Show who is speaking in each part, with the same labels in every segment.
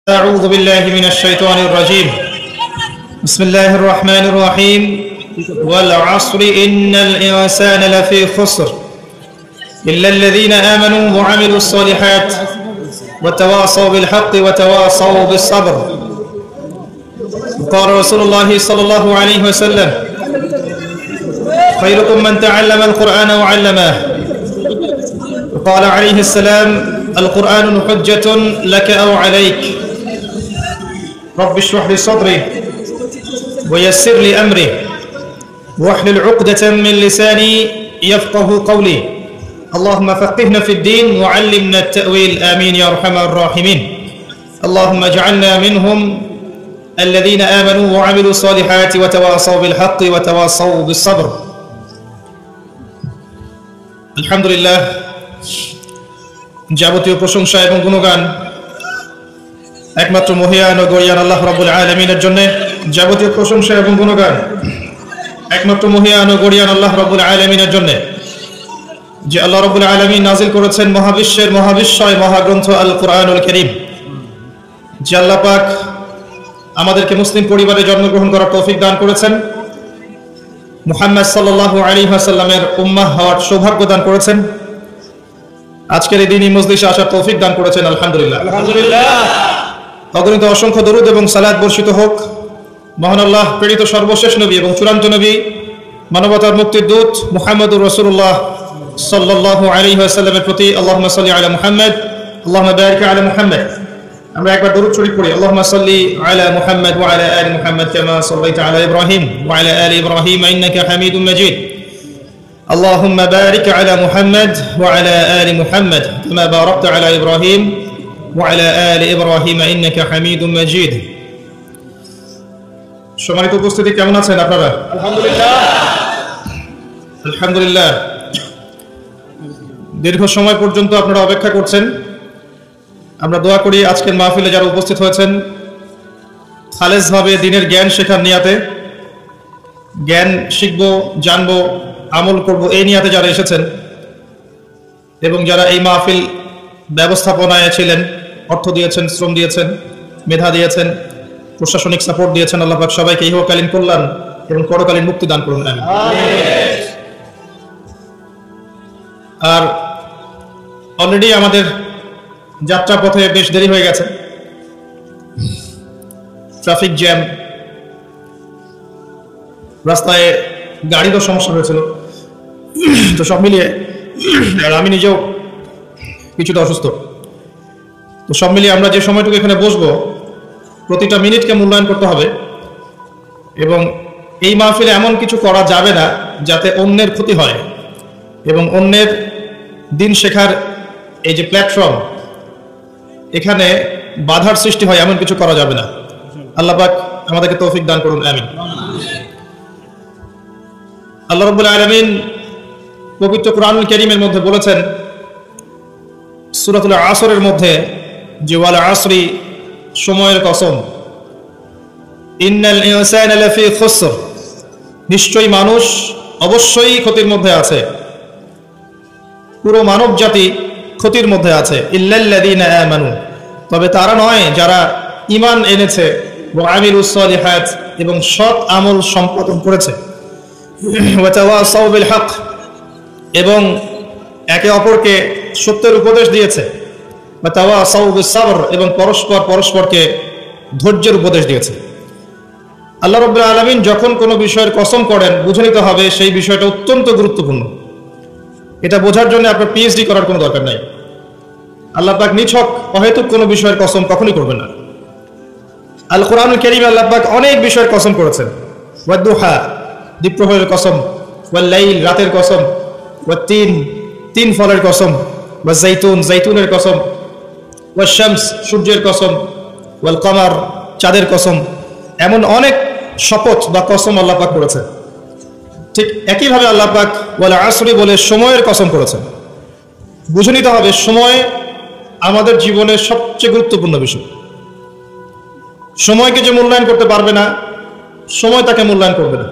Speaker 1: أعوذ بالله من الشيطان الرجيم. بسم الله الرحمن الرحيم. والعصر إن الإنسان لفي خسر إلا الذين آمنوا وعملوا الصالحات وتواصوا بالحق وتواصوا بالصبر. قال رسول الله صلى الله عليه وسلم: خيركم من تعلم القرآن وعلمه. وقال عليه السلام: القرآن حجة لك أو عليك. رب اشرح لي صدري ويسر لي أمري واحلل عقدة من لساني يفقه قولي. اللهم فقهنا في الدين وعلمنا التأويل. آمين يا أرحم الراحمين. اللهم اجعلنا منهم الذين آمنوا وعملوا الصالحات وتواصوا بالحق وتواصوا بالصبر. الحمد لله. যাবতীয় প্রশংসা এবং গুণগান একমাত্র মহিয়ান ও গরিয়ান আল্লাহ রাব্বুল আলামিনের জন্য। যাবতীয় প্রশংসা এবং গুণগান একমাত্র মহিয়ান ও গরিয়ান আল্লাহ রাব্বুল আলামিনের জন্য, যে আল্লাহ রাব্বুল আলামিন নাজিল করেছেন মহাবিশ্বের মহাবিশ্বয় মহাগ্রন্থ আল কুরআনুল কারীম। যে আল্লাহ পাক আমাদেরকে মুসলিম পরিবারে জন্মগ্রহণ করার তৌফিক দান করেছেন, মুহাম্মদ সাল্লাল্লাহু আলাইহি ওয়াসাল্লামের উম্মাহ হওয়ার সৌভাগ্য দান করেছেন, আজকের এই দিনই মজলিসে আসার তৌফিক দান করেছেন। আলহামদুলিল্লাহ। আলহামদুলিল্লাহ। অগণিত অসংখ্য দরুদ এবং সালাত বর্ষিত হোক মহান আল্লাহ প্রেরিত সর্বশেষ নবী এবং চূড়ান্ত নবী মানবতার মুক্তির দূত মুহাম্মদুর রাসূলুল্লাহ সাল্লাল্লাহু আলাইহি ওয়াসাল্লামের প্রতি। আল্লাহুম্মা সাল্লি আলা মুহাম্মদ, আল্লাহুম্মা বারিক আলা মুহাম্মদ। আমরা একবার দরুদ শরীফ পড়ি। আল্লাহুম্মা সাল্লি আলা মুহাম্মদ ওয়া আলা আলি মুহাম্মদ কামা সাল্লাইতা আলা ইব্রাহিম ওয়া আলা আলি ইব্রাহিম ইন্নাকা হামিদুম মাজিদ। اللهم بارك على محمد وعلى آل محمد كما باركت على إبراهيم وعلى آل إبراهيم إنك حميد مجيد. সম্মানিত উপস্থিতি, কেমন আছেন আপনারা? আলহামদুলিল্লাহ। আলহামদুলিল্লাহ। দীর্ঘ সময় পর্যন্ত আপনারা অপেক্ষা করছেন। আমরা দোয়া করি আজকের মাহফিলে যারা উপস্থিত হয়েছেন খালেসভাবে দ্বীনের জ্ঞান শেখার নিয়াতে, জ্ঞান শিখব, জানবো, আমল করব এই নিয়াতে যারা এসেছেন এবং যারা এই মাহফিল ব্যবস্থাপনায় ছিলেন, অর্থ দিয়েছেন, শ্রম দিয়েছেন, মেধা দিয়েছেন, প্রশাসনিক সাপোর্ট দিয়েছেন, আল্লাহ পাক সবাইকে ইহকালীন কল্যাণ এবং পরকালীন মুক্তি দান করুন। আমিন। আর অলরেডি আমাদের যাত্রা পথে বেশ দেরি হয়ে গেছে, ট্রাফিক জ্যাম, রাস্তায় গাড়িরও সমস্যা হয়েছিল। তো সব মিলিয়ে, আর আমি নিজেও কিছুটা অসুস্থ, তো সব মিলিয়ে আমরা যে সময়টুকু এখানে বসবো প্রতিটা মিনিটকে মূল্যায়ন করতে হবে এবং এই মাহফিলে এমন কিছু করা যাবে না যাতে অন্যের ক্ষতি হয় এবং অন্যের দিন শেখার এই যে প্ল্যাটফর্ম, এখানে বাধার সৃষ্টি হয় এমন কিছু করা যাবে না। আল্লাহ পাক আমাদেরকে তৌফিক দান করুন। আমিন। আল্লাহ রাব্বুল আলামিন পবিত্র কুরআনুল কারীমের মধ্যে বলেছেন সূরাতুল আসরের মধ্যে যে ওয়াল আসরি, সময়ের কসম, ইন্নাল ইনসানা লাফি খুসর, নিশ্চয়ই মানুষ অবশ্যই ক্ষতির মধ্যে আছে, পুরো মানব জাতি ক্ষতির মধ্যে আছে। ইল্লাল্লাযীনা আমানু, তবে তারা নয় যারা ঈমান এনেছে, ওয়া আমিলুস সালিহাত, এবং সৎ আমল সম্পাদন করেছে, ওয়াতাওয়াসাউ বিল হক, এবং একে অপরকে সত্যের উপদেশ দিয়েছে, ওয়াতাওয়াসাউ বিস সাবর, এবং পরস্পরকে ধৈর্যের উপদেশ দিয়েছে। আল্লাহ রাব্বুল আলামিন যখন কোনো বিষয়ের কসম করেন বুঝে নিতে হবে সেই বিষয়টা অত্যন্ত গুরুত্বপূর্ণ। এটা বোঝার জন্য আপনার পিএইচডি করার কোনো দরকার নাই। আল্লাহ পাক নিছক অহেতুক কোনো বিষয়ের কসম কখনোই করবেন না। আল কুরআনুল কারীমে আল্লাহ পাক অনেক বিষয়ের কসম করেছেন। ওয়াদ-দুহা, দ্বীপ্রহরের কসম, ওয়াল লাইল, রাতের কসম, ওয়াত-তিন, তিন ফলের কসম, ওয়াজ জাইতুন, জাইতুনের কসম, ওয়াশ শামস, সূর্যের কসম, ওয়াল কমার, চাঁদের কসম। এমন অনেক শপথ বা কসম আল্লাহ পাক করেছেন। ঠিক একইভাবে আল্লাহ পাক ওয়াল আসরি বলে সময়ের কসম করেছেন। বুঝে নিতে হবে সময় আমাদের জীবনের সবচেয়ে গুরুত্বপূর্ণ বিষয়। সময়কে যে মূল্যায়ন করতে পারবে না, সময় তাকে মূল্যায়ন করবে না।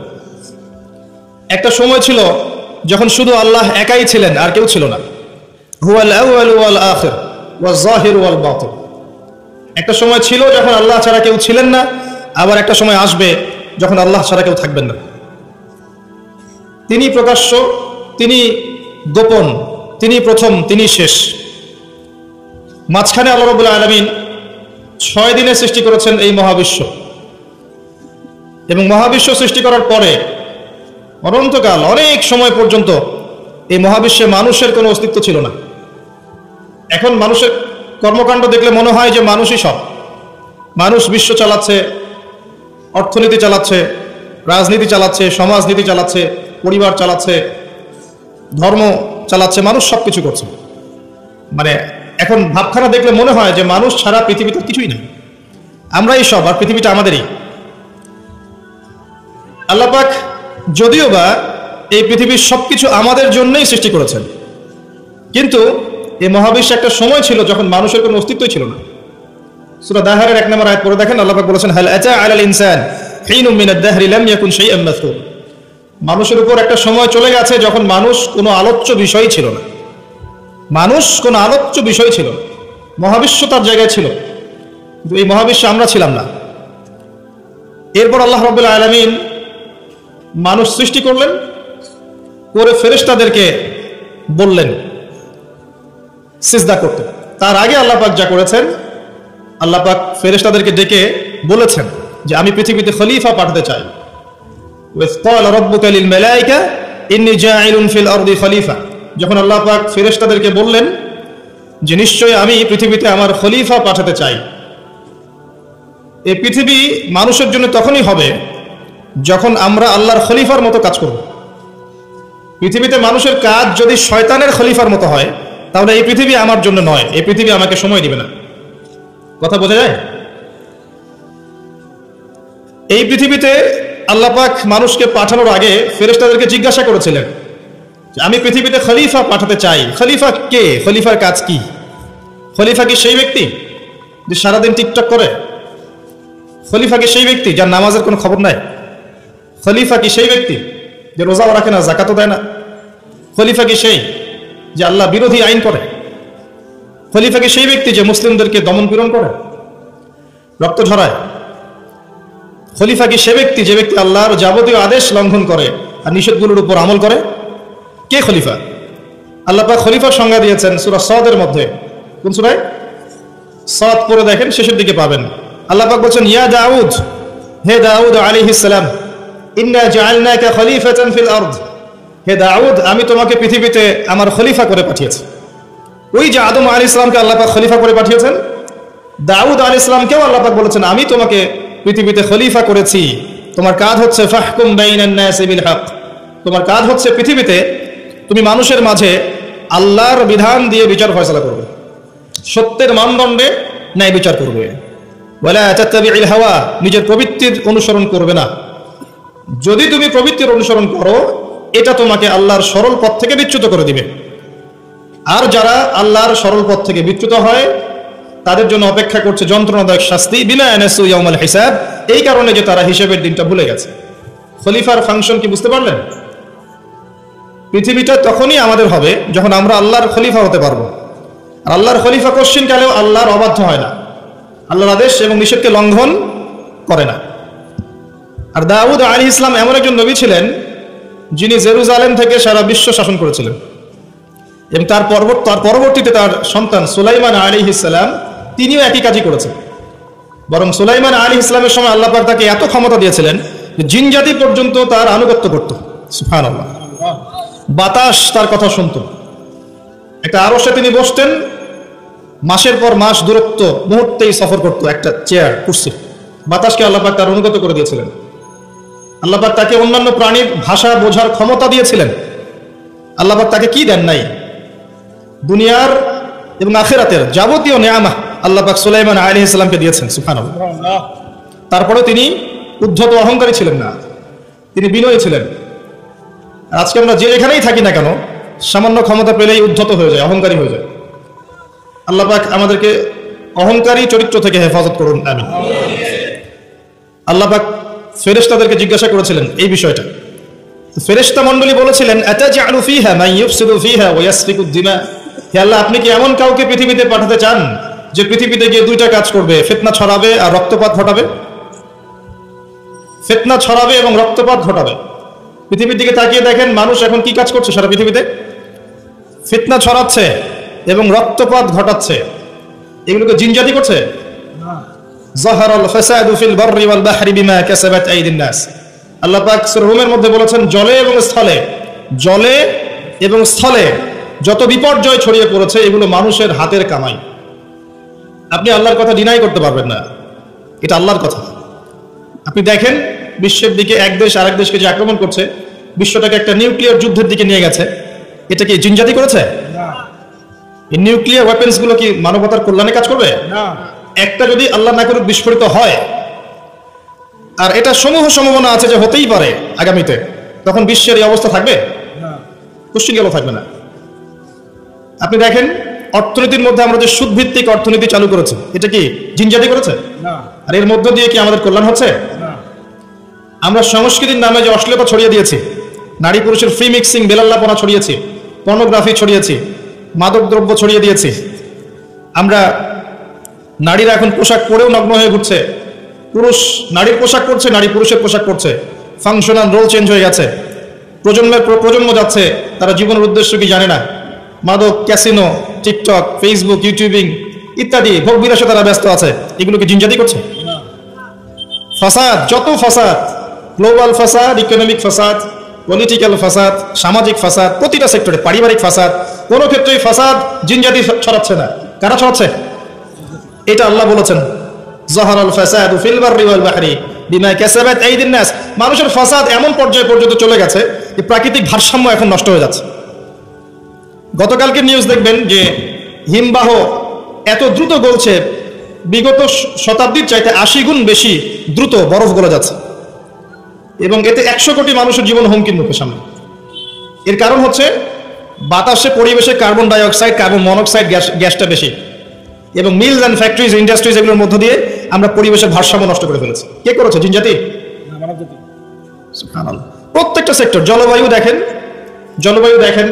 Speaker 1: একটা সময় ছিল যখন শুধু আল্লাহ একাই ছিলেন, আর কেউ ছিল না। হুয়াল আউয়ালু ওয়াল আখির ওয়াজ জাহির ওয়াল বাতিন। একটা সময় ছিল যখন আল্লাহ ছাড়া কেউ ছিলেন না, আবার একটা সময় আসবে যখন আল্লাহ ছাড়া কেউ থাকবেন না। তিনি প্রকাশ্য, তিনি গোপন, তিনি প্রথম, তিনি শেষ। মাঝখানে আল্লাহ রাব্বুল আলামিন 6 দিনে সৃষ্টি করেছেন এই মহাবিশ্ব, এবং মহাবিশ্ব সৃষ্টি করার পরে অনন্তকাল অনেক সময় পর্যন্ত এই মহাবিশ্বে মানুষের কোনো অস্তিত্ব ছিল না। এখন মানুষের কর্মকাণ্ড দেখলে মনে হয় যে মানুষই সব। মানুষ বিশ্ব চালাচ্ছে, অর্থনীতি চালাচ্ছে, রাজনীতি চালাচ্ছে, সমাজনীতি চালাচ্ছে, পরিবার চালাচ্ছে, ধর্ম চালাচ্ছে, মানুষ সব কিছু করছে। মানে এখন ভাবখানা দেখলে মনে হয় যে মানুষ ছাড়া পৃথিবীতে কিছুই নেই, আমরাই সব, আর পৃথিবীটা আমাদেরই। আল্লাহ পাক যদিও বা এই পৃথিবীর সবকিছু আমাদের জন্যই সৃষ্টি করেছেন, কিন্তু এই মহাবিশ্বে একটা সময় ছিল যখন মানুষের কোনো অস্তিত্বই ছিল না। সূরা দাহরের 1 নম্বর আয়াত পড়ে দেখেন, আল্লাহ পাক বলেছেন, হাল আতা আলাল ইনসান হিনুম মিনাদ দাহরি লাম ইয়াকুন শাইআন মাযকুর। মানুষের উপর একটা সময় চলে গেছে যখন মানুষ কোনো আলোচ্য বিষয় ছিল না। মানুষ কোনো আলোচ্য বিষয় ছিল না, মহাবিশ্ব তার জায়গায় ছিল, কিন্তু এই মহাবিশ্বে আমরা ছিলাম না। এরপর আল্লাহ রাব্বুল আলামিন মানুষ সৃষ্টি করলেন, করে ফেরেশতাদেরকে বললেন সিজদা করতে। তার আগে আল্লাহ পাক যা করেছেন, আল্লাহ পাক ফেরেশতাদেরকে ডেকে বলেছেন যে আমি পৃথিবীতে খলিফা পাঠাতে চাই। ওয়াজ ক্বালা রাব্বুকা লিল মালায়েকা ইন্নী জাঈলুন ফিল আরদি খলিফা। যখন আল্লাহ পাক ফেরেশতাদেরকে বললেন যে নিশ্চয়ই আমি পৃথিবীতে আমার খলিফা পাঠাতে চাই, এই পৃথিবী মানুষের জন্য তখনই হবে যখন আমরা আল্লাহর খলিফার মতো কাজ করব। পৃথিবীতে মানুষের কাজ যদি শয়তানের খলিফার মতো হয়, তাহলে এই পৃথিবী আমার জন্য নয়, এই পৃথিবী আমাকে সময় দিবে না। কথা বোঝা যায়? এই পৃথিবীতে আল্লাহ পাক মানুষকে পাঠানোর আগে ফেরেশতাদেরকে জিজ্ঞাসা করেছিলেন যে আমি পৃথিবীতে খলিফা পাঠাতে চাই। খলিফা কে? খলিফার কাজ কি? খলিফা কি সেই ব্যক্তি যে সারাদিন টিকটক করে? খলিফা কি সেই ব্যক্তি যার নামাজের কোনো খবর নাই? খলিফা কি সেই ব্যক্তি যে রোজাও রাখে না, যাকাতও দেয় না? খলিফা কি সেই যে আল্লাহ বিরোধী আইন করে? খলিফা কি সেই ব্যক্তি যে মুসলিমদেরকে দমন পীড়ন করে, রক্ত ঝরায়? খলিফা কি সে ব্যক্তি যে ব্যক্তি আল্লাহর যাবতীয় আদেশ লঙ্ঘন করে আর নিষেধগুলোর উপর আমল করে? কে খলিফা? আল্লাহ পাক খলিফার সংজ্ঞা দিয়েছেন সূরা সাদের মধ্যে। কোন সূরায়? সাদ পড়ে দেখেন, শেষের দিকে পাবেন। আল্লাহ পাক বলেন, ইয়া দাউদ, হে দাউদ আলাইহিস সালাম, ইন্না জাআলনাকা খলিফাতান ফিল আরদ। হে দাউদ, আমি তোমাকে পৃথিবীতে আমার খলিফা করে পাঠিয়েছি। ওই যে আদম আলাইহিস সালামকে আল্লাহ পাক খলিফা করে পাঠিয়েছেন, দাউদ আলাইহিস সালামকেও আল্লাহ পাক বলেছেন আমি তোমাকে পৃথিবীতে খলিফা করেছি। তোমার কাজ হচ্ছে ফাহকুম বাইনান নাসি বিল হক। তোমার কাজ হচ্ছে পৃথিবীতে তুমি মানুষের মাঝে আল্লাহর বিধান দিয়ে বিচার ফয়সালা করবে, সত্যের মানদণ্ডে ন্যায় বিচার করবে। ওয়ালা তাত্তাবিউল হাওয়া, নিজের প্রবৃত্তির অনুসরণ করবে না। যদি তুমি প্রবৃত্তির অনুসরণ করো, এটা তোমাকে আল্লাহর সরল পথ থেকে বিচ্যুত করে দিবে। আর যারা আল্লাহর সরল পথ থেকে বিচ্যুত হয়, তাদের জন্য অপেক্ষা করছে যন্ত্রণাদায়ক শাস্তি, বিমা ইয়ানাসু ইয়াউমাল হিসাব। এই কারণে যে তারা হিসাবের দিনটা ভুলে গেছে। খলিফার ফাংশন কি বুঝতে পারলেন? পৃথিবীটা তখনই আমাদের হবে যখন আমরা আল্লাহর খলিফা হতে পারবো। আর আল্লাহর খলিফা কোশ্চিন কালেও আল্লাহর অবাধ্য হয় না, আল্লাহর আদেশ এবং নিষেধকে লঙ্ঘন করে না। আর দাউদ আলাইহিস সালাম এমন একজন নবী ছিলেন যিনি জেরুজালেম থেকে সারা বিশ্ব শাসন করেছিলেন, এবং তার পরবর্তীতে তার সন্তান সুলাইমান আলাইহিস সালাম তিনিও একই কাজই করেছেন। বরং সুলাইমান আলাইহিস সালামের সময় আল্লাহ পাক তাকে এত ক্ষমতা দিয়েছিলেন যে জিন জাতি পর্যন্ত তার আনুগত্য করত। সুবহানাল্লাহ। বাতাস তার কথা শুনত। একটা আরশে তিনি বসতেন, মাসের পর মাস দূরত্ব মুহূর্তেই সফর করত একটা চেয়ার, কুরসি। বাতাসকে আল্লাহ পাক তার অনুগত করে দিয়েছিলেন। আল্লাহ পাক তাকে অন্যান্য প্রাণীর ভাষা বোঝার ক্ষমতা দিয়েছিলেন। আল্লাহ পাক তাকে কি দেন নাই? দুনিয়ার এবং আখিরাতের যাবতীয় নেয়ামত আল্লাহ পাক সুলাইমান আলাইহিস সালামকে দিয়েছেন। সুবহানাল্লাহ। তারপরে তিনি উদ্ধত অহংকারী ছিলেন না, তিনি বিনয়ী ছিলেন। আজকে আমরা যে এখানেই থাকি না কেন, সামান্য ক্ষমতা পেলেই উদ্ধত হয়ে যায়, অহংকারী হয়ে যায়। আল্লাহ পাক আমাদেরকে অহংকারী চরিত্র থেকে হেফাজত করুন, আমিন। আল্লাহ পাক ফেরেশতাদেরকে জিজ্ঞাসা করেছিলেন এই বিষয়টা। ফেরেশতা মণ্ডলী বলেছিলেন, আতাজআলু ফিহা মান ইউফসিদু ফিহা ওয়া ইয়াসফিকু দিমা। হে আল্লাহ, আপনি কি এমন কাউকে পৃথিবীতে পাঠাতে চান যে পৃথিবীতে গিয়ে দুইটা কাজ করবে, ফিতনা ছড়াবে আর রক্তপাত ঘটাবে। ফিতনা ছড়াবে এবং রক্তপাত ঘটাবে। পৃথিবীর দিকে তাকিয়ে দেখেন মানুষ এখন কি কাজ করছে সারা পৃথিবীতে? ফিতনা ছড়াচ্ছে এবং রক্তপাত ঘটাচ্ছে। এগুলোকে জিনজাতি করছে। যাহারাল ফাসাদু ফিল বাররি ওয়াল বাহরি বিমা কাসাবাত আইদিন নাস। আল্লাহ পাক সূরা রুমের মধ্যে বলেছেন জলে এবং স্থলে যত বিপর্যয় ছড়িয়ে পড়েছে এগুলো মানুষের হাতের কামাই। আপনি আল্লাহর কথা ডিনাই করতে পারবেন না, এটা আল্লাহর কথা। আপনি দেখেন বিশ্বের দিকে এক দেশ আরেক দেশকে যে আক্রমণ করছে, বিশ্বটাকে একটা নিউক্লিয়ার যুদ্ধের দিকে নিয়ে গেছে, এটা কি জিনজাতি করেছে? এই নিউক্লিয়ার ওয়েপন্স গুলো কি মানবতার কল্যাণে কাজ করবে? একটা যদি আল্লাহ না করুক বিস্ফোরিত হয়, আর এটা সমূহ সম্ভাবনা আছে যে হতেই পারে আগামীতে, তখন বিশ্বের এই অবস্থা থাকবে? কোশ্চিন গেল থাকবে না। আপনি দেখেন অর্থনীতির মধ্যে আমরা যে সুদভিত্তিক অর্থনীতি চালু করেছি, এটা কি জিনজাতি করেছে? আর এর মধ্য দিয়ে কি আমাদের কল্যাণ হচ্ছে? আমরা সংস্কৃতির নামে যে অশ্লীলতা ছড়িয়ে দিয়েছি, নারী পুরুষের ফ্রি মিক্সিং বেলাল্লাপনা ছড়িয়েছি, পর্নোগ্রাফি ছড়িয়েছি, মাদক দ্রব্য ছড়িয়ে দিয়েছি। আমরা নারীরা এখন পোশাক পরেও নগ্ন হয়ে ঘুরছে, পুরুষ নারীর পোশাক পরছে, নারী পুরুষের পোশাক পরছে, ফাংশনাল রোল চেঞ্জ হয়ে গেছে। প্রজন্মের পর প্রজন্ম যাচ্ছে, তারা জীবনের উদ্দেশ্য কি জানে না। মাদক, ক্যাসিনো, টিকটক, ফেসবুক, ইউটিউবিং ইত্যাদি ভোগ বিলাসে তারা ব্যস্ত আছে। এগুলো কি জিনজাতি করছে? ফাসাদ, যত ফাসাদ, গ্লোবাল ফাসাদ, ইকোনমিক ফাসাদ, পলিটিক্যাল ফাসাদ, সামাজিক ফাসাদ, প্রতিটা সেক্টরে, পারিবারিক ফাসাদ, কোনো ক্ষেত্রেই ফাসাদ জিনজাতি ছড়াচ্ছে না। কারা ছড়াচ্ছে? এটা আল্লাহ বলেছেন যাহারাল ফাসাদু ফিল বাররি ওয়াল বাহরি বিমা কাসাবাত আইদিন নাস। মানুষের ফাসাদ এমন পর্যায়ে পর্যন্ত চলে গেছে যে প্রাকৃতিক ভারসাম্য এখন নষ্ট হয়ে যাচ্ছে। গতকালকে নিউজ দেখবেন যে হিমবাহ এত দ্রুত গলছে, বিগত শতাব্দীর চাইতে 80 গুণ বেশি দ্রুত বরফ গলে যাচ্ছে, এবং এতে 100 কোটি মানুষের জীবন হুমকির মুখে সামনে। এর কারণ হচ্ছে বাতাসে পরিবেশে carbon die oxide, carbon monoxide গ্যাসটা বেশি, এবং মিলস অ্যান্ড ফ্যাক্টরিজ, ইন্ডাস্ট্রিজ, এগুলোর মধ্য দিয়ে আমরা পরিবেশের ভারসাম্য নষ্ট করে ফেলেছি। কে করেছে? জিনজাতি। প্রত্যেকটা সেক্টর, জলবায়ু দেখেন,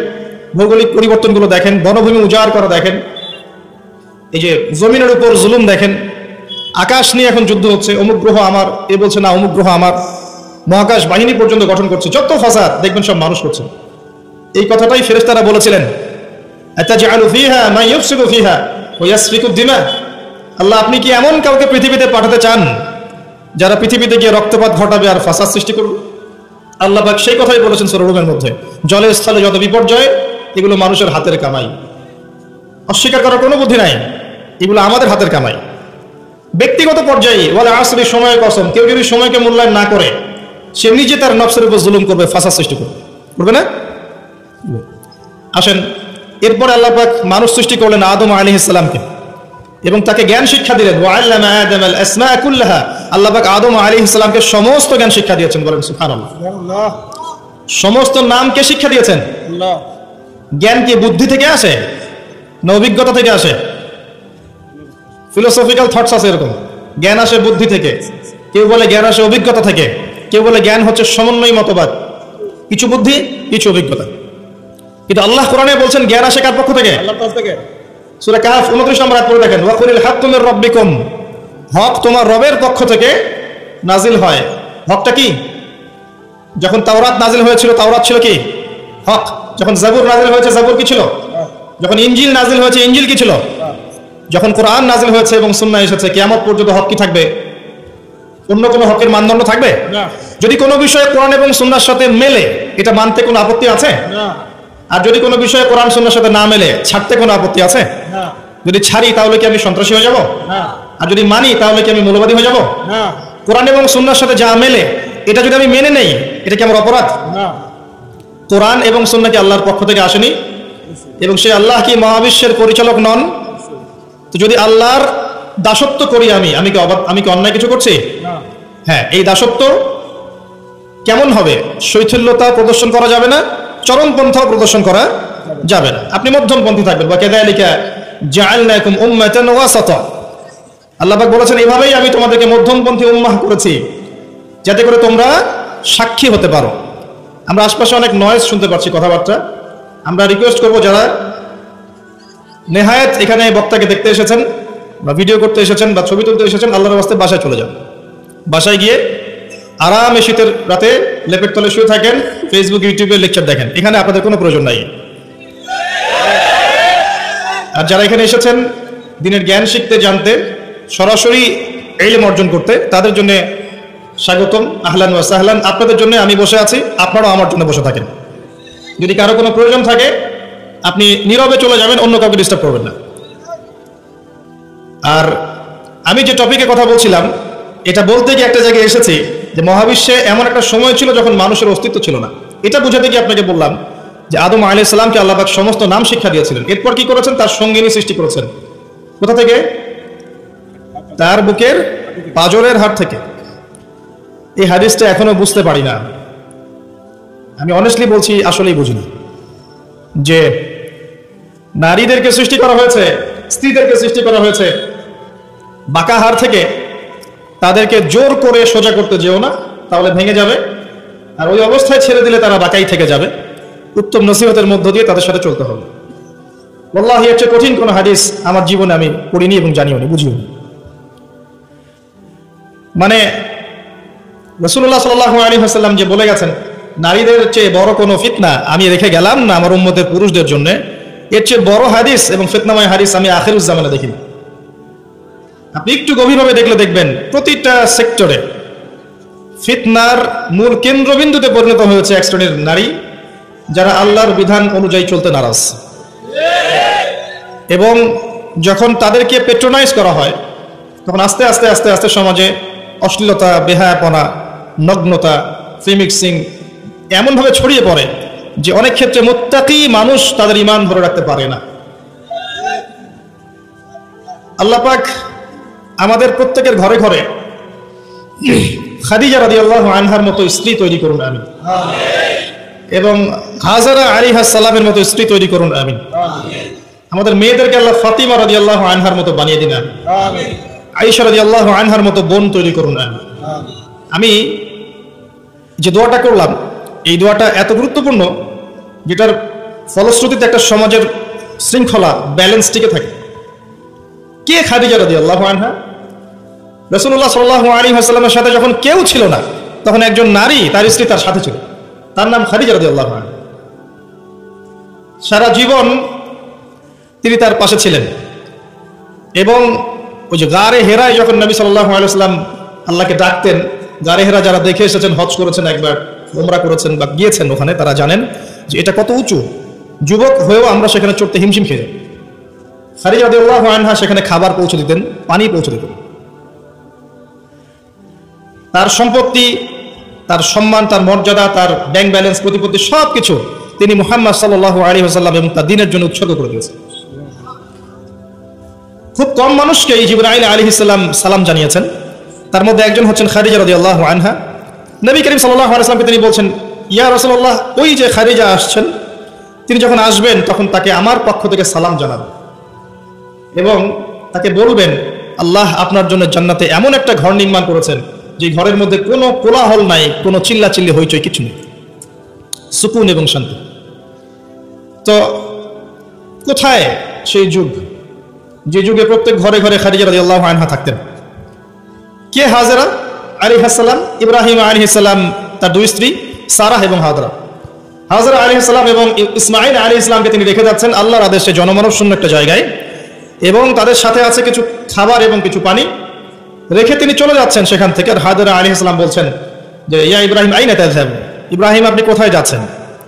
Speaker 1: ভৌগোলিক পরিবর্তনগুলো দেখেন, বনভূমি উজাড় করা দেখেন, এই যে জমিনের উপর জুলুম দেখেন, আকাশ নিয়ে এখন যুদ্ধ হচ্ছে, অমুক গ্রহ আমার, এ বলছে না অমুক গ্রহ আমার, মহাকাশ বাহিনী পর্যন্ত গঠন করছে, যত ফাসাদ দেখবেন সব মানুষ করছে। এই কথাটাই ফেরেশতারা বলেছিলেন, আতাজআলু ফীহা মা ইউফসিদু ফীহা ওয়া ইয়াসফিকু দিমা। আল্লাহ, আপনি কি এমন কাউকে পৃথিবীতে পাঠাতে চান যারা পৃথিবীতে গিয়ে রক্তপাত ঘটাবে আর ফাসাদ সৃষ্টি করবে? আল্লাহ পাক সেই কথাই বলেছেন সূরা রুমের মধ্যে, জলে স্থলে যত বিপর্যয় এগুলো মানুষের হাতের কামাই। অস্বীকার করার কোনো বুদ্ধি নাই, এগুলো আমাদের হাতের কামাই। ব্যক্তিগত পর্যায়ে ওয়াল আসরি, সময়ের কসম, কেউ যদি সময়কে মূল্যায়ন না করে সে নিজে তার নফসের উপর জুলুম করবে, ফাসাদ সৃষ্টি করবে না? আসেন, এরপরে আল্লাহ পাক মানুষ সৃষ্টি করলেন আদম আলাইহিস সালামকে, এবং তাকে জ্ঞান শিক্ষা দিলেন। ওয়াআল্লামা আদামাল আসমাআ কুল্লাহা। আল্লাহ পাক আদম আলাইহিস সালামকে সমস্ত জ্ঞান শিক্ষা দিয়েছেন। বলেন সুবহানাল্লাহ। সমস্ত নামকে শিক্ষা দিয়েছেন। জ্ঞান কি বুদ্ধি থেকে আসে না অভিজ্ঞতা থেকে আসে? ফিলোসফিক্যাল থটস আছে এরকম, জ্ঞান আসে বুদ্ধি থেকে, কেউ বলে জ্ঞান আসে অভিজ্ঞতা থেকে, কেউ বলে জ্ঞান হচ্ছে সমন্বয় মতবাদ, কিছু বুদ্ধি কিছু অভিজ্ঞতা। কিন্তু আল্লাহ কোরআনে বলছেন জ্ঞান আসে কার পক্ষ থেকে? আল্লাহর পক্ষ থেকে। সূরা কাহফ 29 নম্বর আয়াত পড়ে দেখেন, ওয়াকুলিল হাক্কু মির রাব্বিকুম, হক তোমার রবের পক্ষ থেকে নাজিল হয়। হকটা কি? যখন তাওরাত নাজিল হয়েছিল, তাওরাত ছিল কি? হক। যখন জাবুর নাজিল হয়েছে, জাবুর কি ছিল? যখন ইনজিল নাজিল হয়েছে, ইনজিল কি ছিল? যখন কোরআন নাজিল হয়েছে এবং সুন্নাহ এসেছে, কিয়ামত পর্যন্ত হক কি থাকবে? অন্য কোনো হকের মানদণ্ড থাকবে না। যদি কোনো বিষয়ে কোরআন এবং সুন্নাহর সাথে মেলে, এটা মানতে কোনো আপত্তি আছে না। আর যদি কোনো বিষয়ে কোরআন সুন্নাহর সাথে না মেলে, ছাড়তে কোনো আপত্তি আছে না। যদি ছাড়ি তাহলে কি আমি সন্ত্রাসী হয়ে যাব না? আর যদি মানি তাহলে কি আমি মৌলবাদী হয়ে যাব না? কোরআন এবং সুন্নাহর সাথে যা মেলে এটা যদি আমি মেনে নেই, এটা কি আমার অপরাধ না? কোরআন এবং সুন্নাহ কি আল্লাহর পক্ষ থেকে আসেনি? এবং সেই আল্লাহ কি মহাবিশ্বের পরিচালক নন? তো যদি আল্লাহর দাসত্ব করি আমি কি অন্যায় কিছু করছি? হ্যাঁ, এই দাসত্ব কেমন হবে? শৈথিল্যতা প্রদর্শন করা যাবে না, চরমপন্থাও প্রদর্শন করা যাবে না। আপনি মধ্যমপন্থী থাকবেন। ওয়া কাযালিকা জাআলনাকুম উম্মাতান ওয়াসাতা। আল্লাহ পাক বলেছেন এইভাবেই আমি তোমাদেরকে মধ্যমপন্থী উম্মাহ করেছি, যাতে করে তোমরা সাক্ষী হতে পারো। আমরা আশপাশে অনেক নয়েজ শুনতে পাচ্ছি, কথাবার্তা। আমরা রিকোয়েস্ট করব যারা নেহায়েত এখানে বক্তাকে দেখতে এসেছেন, বা ভিডিও করতে এসেছেন বা ছবি তুলতে এসেছেন, আল্লাহর রাস্তায় বাসায় চলে যান। বাসায় গিয়ে আরামে শীতের রাতে লেপের তলে শুয়ে থাকেন, ফেসবুক ইউটিউবে লেকচার দেখেন। এখানে আপনাদের কোনো প্রয়োজন নাই। আর যারা এখানে এসেছেন দিনের জ্ঞান শিখতে, জানতে, সরাসরি ইলম অর্জন করতে, তাদের জন্য স্বাগতম, আহলান ওয়া সাহলান। আপনাদের জন্য আমি বসে আছি, আপনারাও আমার জন্য বসে থাকেন। যদি কারো কোনো প্রয়োজন থাকে আপনি নীরবে চলে যাবেন, অন্য কাউকে ডিস্টার্ব করবেন না। আর আমি যে টপিকে কথা বলছিলাম, এটা বলতে গিয়ে একটা জায়গায় এসেছি যে মহাবিশ্বে এমন একটা সময় ছিল যখন মানুষের অস্তিত্ব ছিল না। এটা বোঝাতে গিয়ে আপনাকে বললাম যে আদম আলাইহিস সালামকে আল্লাহ পাক সমস্ত নাম শিক্ষা দিয়েছিলেন। এরপর কি করেছেন? তার সঙ্গিনী সৃষ্টি করেছেন। কোথা থেকে? তার বুকের পাঁজরের হাড় থেকে। এই হাদিসটা এখনো বুঝতে পারি না। আমি অনেস্টলি বলছি, আসলেই বুঝিনি যে নারীদেরকে সৃষ্টি করা হয়েছে, স্ত্রীদেরকে সৃষ্টি করা হয়েছে বাঁকা হাড় থেকে। তাদেরকে জোর করে সোজা করতে যেও না, তাহলে ভেঙে যাবে। আর ওই অবস্থায় ছেড়ে দিলে তারা বাঁকাই থেকে যাবে। উত্তম নসিহতের মধ্য দিয়ে তাদের সাথে চলতে হবে। ওয়াল্লাহি এর চেয়ে কঠিন কোনো হাদিস আমার জীবনে আমি পড়িনি এবং জানিও নি, বুঝিও নি। মানে রাসূলুল্লাহ সাল্লাল্লাহু আলাইহি ওয়াসাল্লাম যে বলে গেছেন, নারীদের চেয়ে বড় কোনো ফিতনা আমি রেখে গেলাম না আমার উম্মতের পুরুষদের জন্য, এর চেয়ে বড় হাদিস এবং ফিতনাময় হাদিস আমি আখিরুজ জামানে দেখিনি। আপনি একটু গভীরভাবে দেখলে দেখবেন প্রতিটা সেক্টরে ফিতনার মূল কেন্দ্রবিন্দুতে পরিণত হয়েছে এক শ্রেণীর নারী, যারা আল্লাহর বিধান অনুযায়ী চলতে নারাজ। এবং যখন তাদেরকে পেট্রোনাইজ করা হয়, তখন আস্তে আস্তে আস্তে আস্তে সমাজে অশ্লীলতা, বেহায়াপনা, নগ্নতা, ফ্রিমিক্সিং এমনভাবে ছড়িয়ে পড়ে যে অনেক ক্ষেত্রে মুত্তাকি মানুষ তাদের ঈমান ধরে রাখতে পারে না। আল্লাহ পাক আমাদের প্রত্যেকের ঘরে ঘরে খাদিজা রাদিয়াল্লাহু আনহার মতো স্ত্রী তৈরি করুন, আমিন। এবং হাজারা আলাইহিস সালামের মতো স্ত্রী তৈরি করুন, আমিন। আমাদের মেয়েদেরকে আল্লাহ ফাতিমা রাদিয়াল্লাহু আনহার মতো বানিয়ে দিন, আমিন। আয়েশা রাদিয়াল্লাহু আনহার মতো বোন তৈরি করুন, আমিন। আমি যে দোয়াটা করলাম, এই দোয়াটা এত গুরুত্বপূর্ণ, যেটার ফলশ্রুতিতে একটা সমাজের শৃঙ্খলা, ব্যালেন্স টিকে থাকে। কে খাদিজা রাদিয়াল্লাহু আনহা? রাসূলুল্লাহ সাল্লাল্লাহু আলাইহি ওয়াসাল্লামের সাথে যখন কেউ ছিল না, তখন একজন নারী, তার স্ত্রী তার সাথে ছিল, তার নাম খাদিজা রাদিয়াল্লাহু আনহা। সারা জীবন তিনি তার পাশে ছিলেন। এবং ওই যে গারে হেরায় যখন নবী সাল্লাল্লাহু আলাইহি ওয়াসাল্লাম আল্লাহকে ডাকতেন, গারে হেরা যারা দেখে এসেছেন, হজ করেছেন, একবার উমরা করেছেন বা গিয়েছেন ওখানে, তারা জানেন যে এটা কত উঁচু। যুবক হয়েও আমরা সেখানে চড়তে হিমশিম খেয়ে যাই। খাদিজা রাদিয়াল্লাহু আনহা সেখানে খাবার পৌঁছে দিতেন, পানি পৌঁছে দিতেন। তার সম্পত্তি, তার সম্মান, তার মর্যাদা, তার ব্যাংক ব্যালেন্স, প্রতিপত্তি সবকিছু তিনি মুহাম্মদ সাল্লাল্লাহু আলাইহি ওয়াসাল্লাম এবং তার দ্বীনের জন্য উৎসর্গ করে দিয়েছেন। খুব কম মানুষকে জিবরাইল আলাইহিস সালাম সালাম জানিয়েছেন, তার মধ্যে একজন হচ্ছেন খাদিজা রাদিয়াল্লাহু আনহা। নবী করিম সাল্লাল্লাহু আলাইহি ওয়াসাল্লামকে তিনি বলছেন, ইয়া রাসূলুল্লাহ, ওই যে খাদিজা আসছেন, তিনি যখন আসবেন তখন তাকে আমার পক্ষ থেকে সালাম জানাবেন এবং তাকে বলবেন, আল্লাহ আপনার জন্য জান্নাতে এমন একটা ঘর নির্মাণ করেছেন যে ঘরের মধ্যে কোনো কোলাহল নাই, কোনো চিল্লাচিল্লি হইচই কিছু নেই, সুকুন এবং শান্তি। তো কোথায় সেই যুগ, যে যুগে প্রত্যেক ঘরে ঘরে খাদিজা রাদিয়াল্লাহু আনহা থাকতেন? কে হাজেরা আলাইহিস সালাম? ইব্রাহিম আলাইহিস সালাম তার দুই স্ত্রী সারাহ এবং হাজরা। হাজরা আলাইহিস সালাম এবং ইসমাঈল আলাইহিস সালামকে তিনি রেখে যাচ্ছেন আল্লাহর আদেশে জনমানব শূন্য একটা জায়গায়, এবং তাদের সাথে আছে কিছু খাবার এবং কিছু পানি, রেখে তিনি চলে যাচ্ছেন সেখান থেকে। আর হাজরা আলাইহিস সালাম বলছেন যে, ইয়া ইব্রাহিম আইনা তাযহাব, ইব্রাহিম আপনি কোথায় যাচ্ছেন?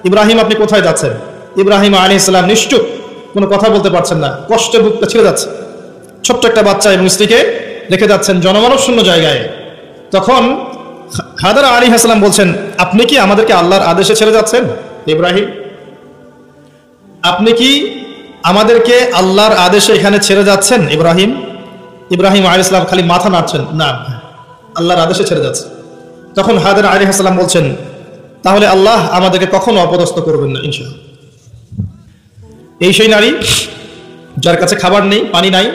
Speaker 1: ইব্রাহিম আপনি কোথায় যাচ্ছেন? ইব্রাহিম আলাইহিস সালাম নিশ্চুপ, কোনো কথা বলতে পারছেন না, কষ্টে বুকটা ছিঁড়ে যাচ্ছে। ছোট্ট একটা বাচ্চা এবং স্ত্রীকে রেখে যাচ্ছেন জনমানব শূন্য জায়গায়। তখন হাজরা আলাইহিস সালাম বলছেন, আপনি কি আমাদেরকে আল্লাহর আদেশে ছেড়ে যাচ্ছেন ইব্রাহিম? আপনি কি আমাদেরকে আল্লাহর আদেশে এখানে ছেড়ে যাচ্ছেন ইব্রাহিম? ইব্রাহিম আলাইহিস সালাম খালি মাথা নাড়ছেন, না, আল্লাহর আদেশে ছেড়ে যাচ্ছে। তখন হাজরা আলাইহিস সালাম বলছেন, তাহলে আল্লাহ আমাদেরকে কখনো অপদস্থ করবেন না ইনশাআল্লাহ। এই সেই নারী যার কাছে খাবার নেই, পানি নাই,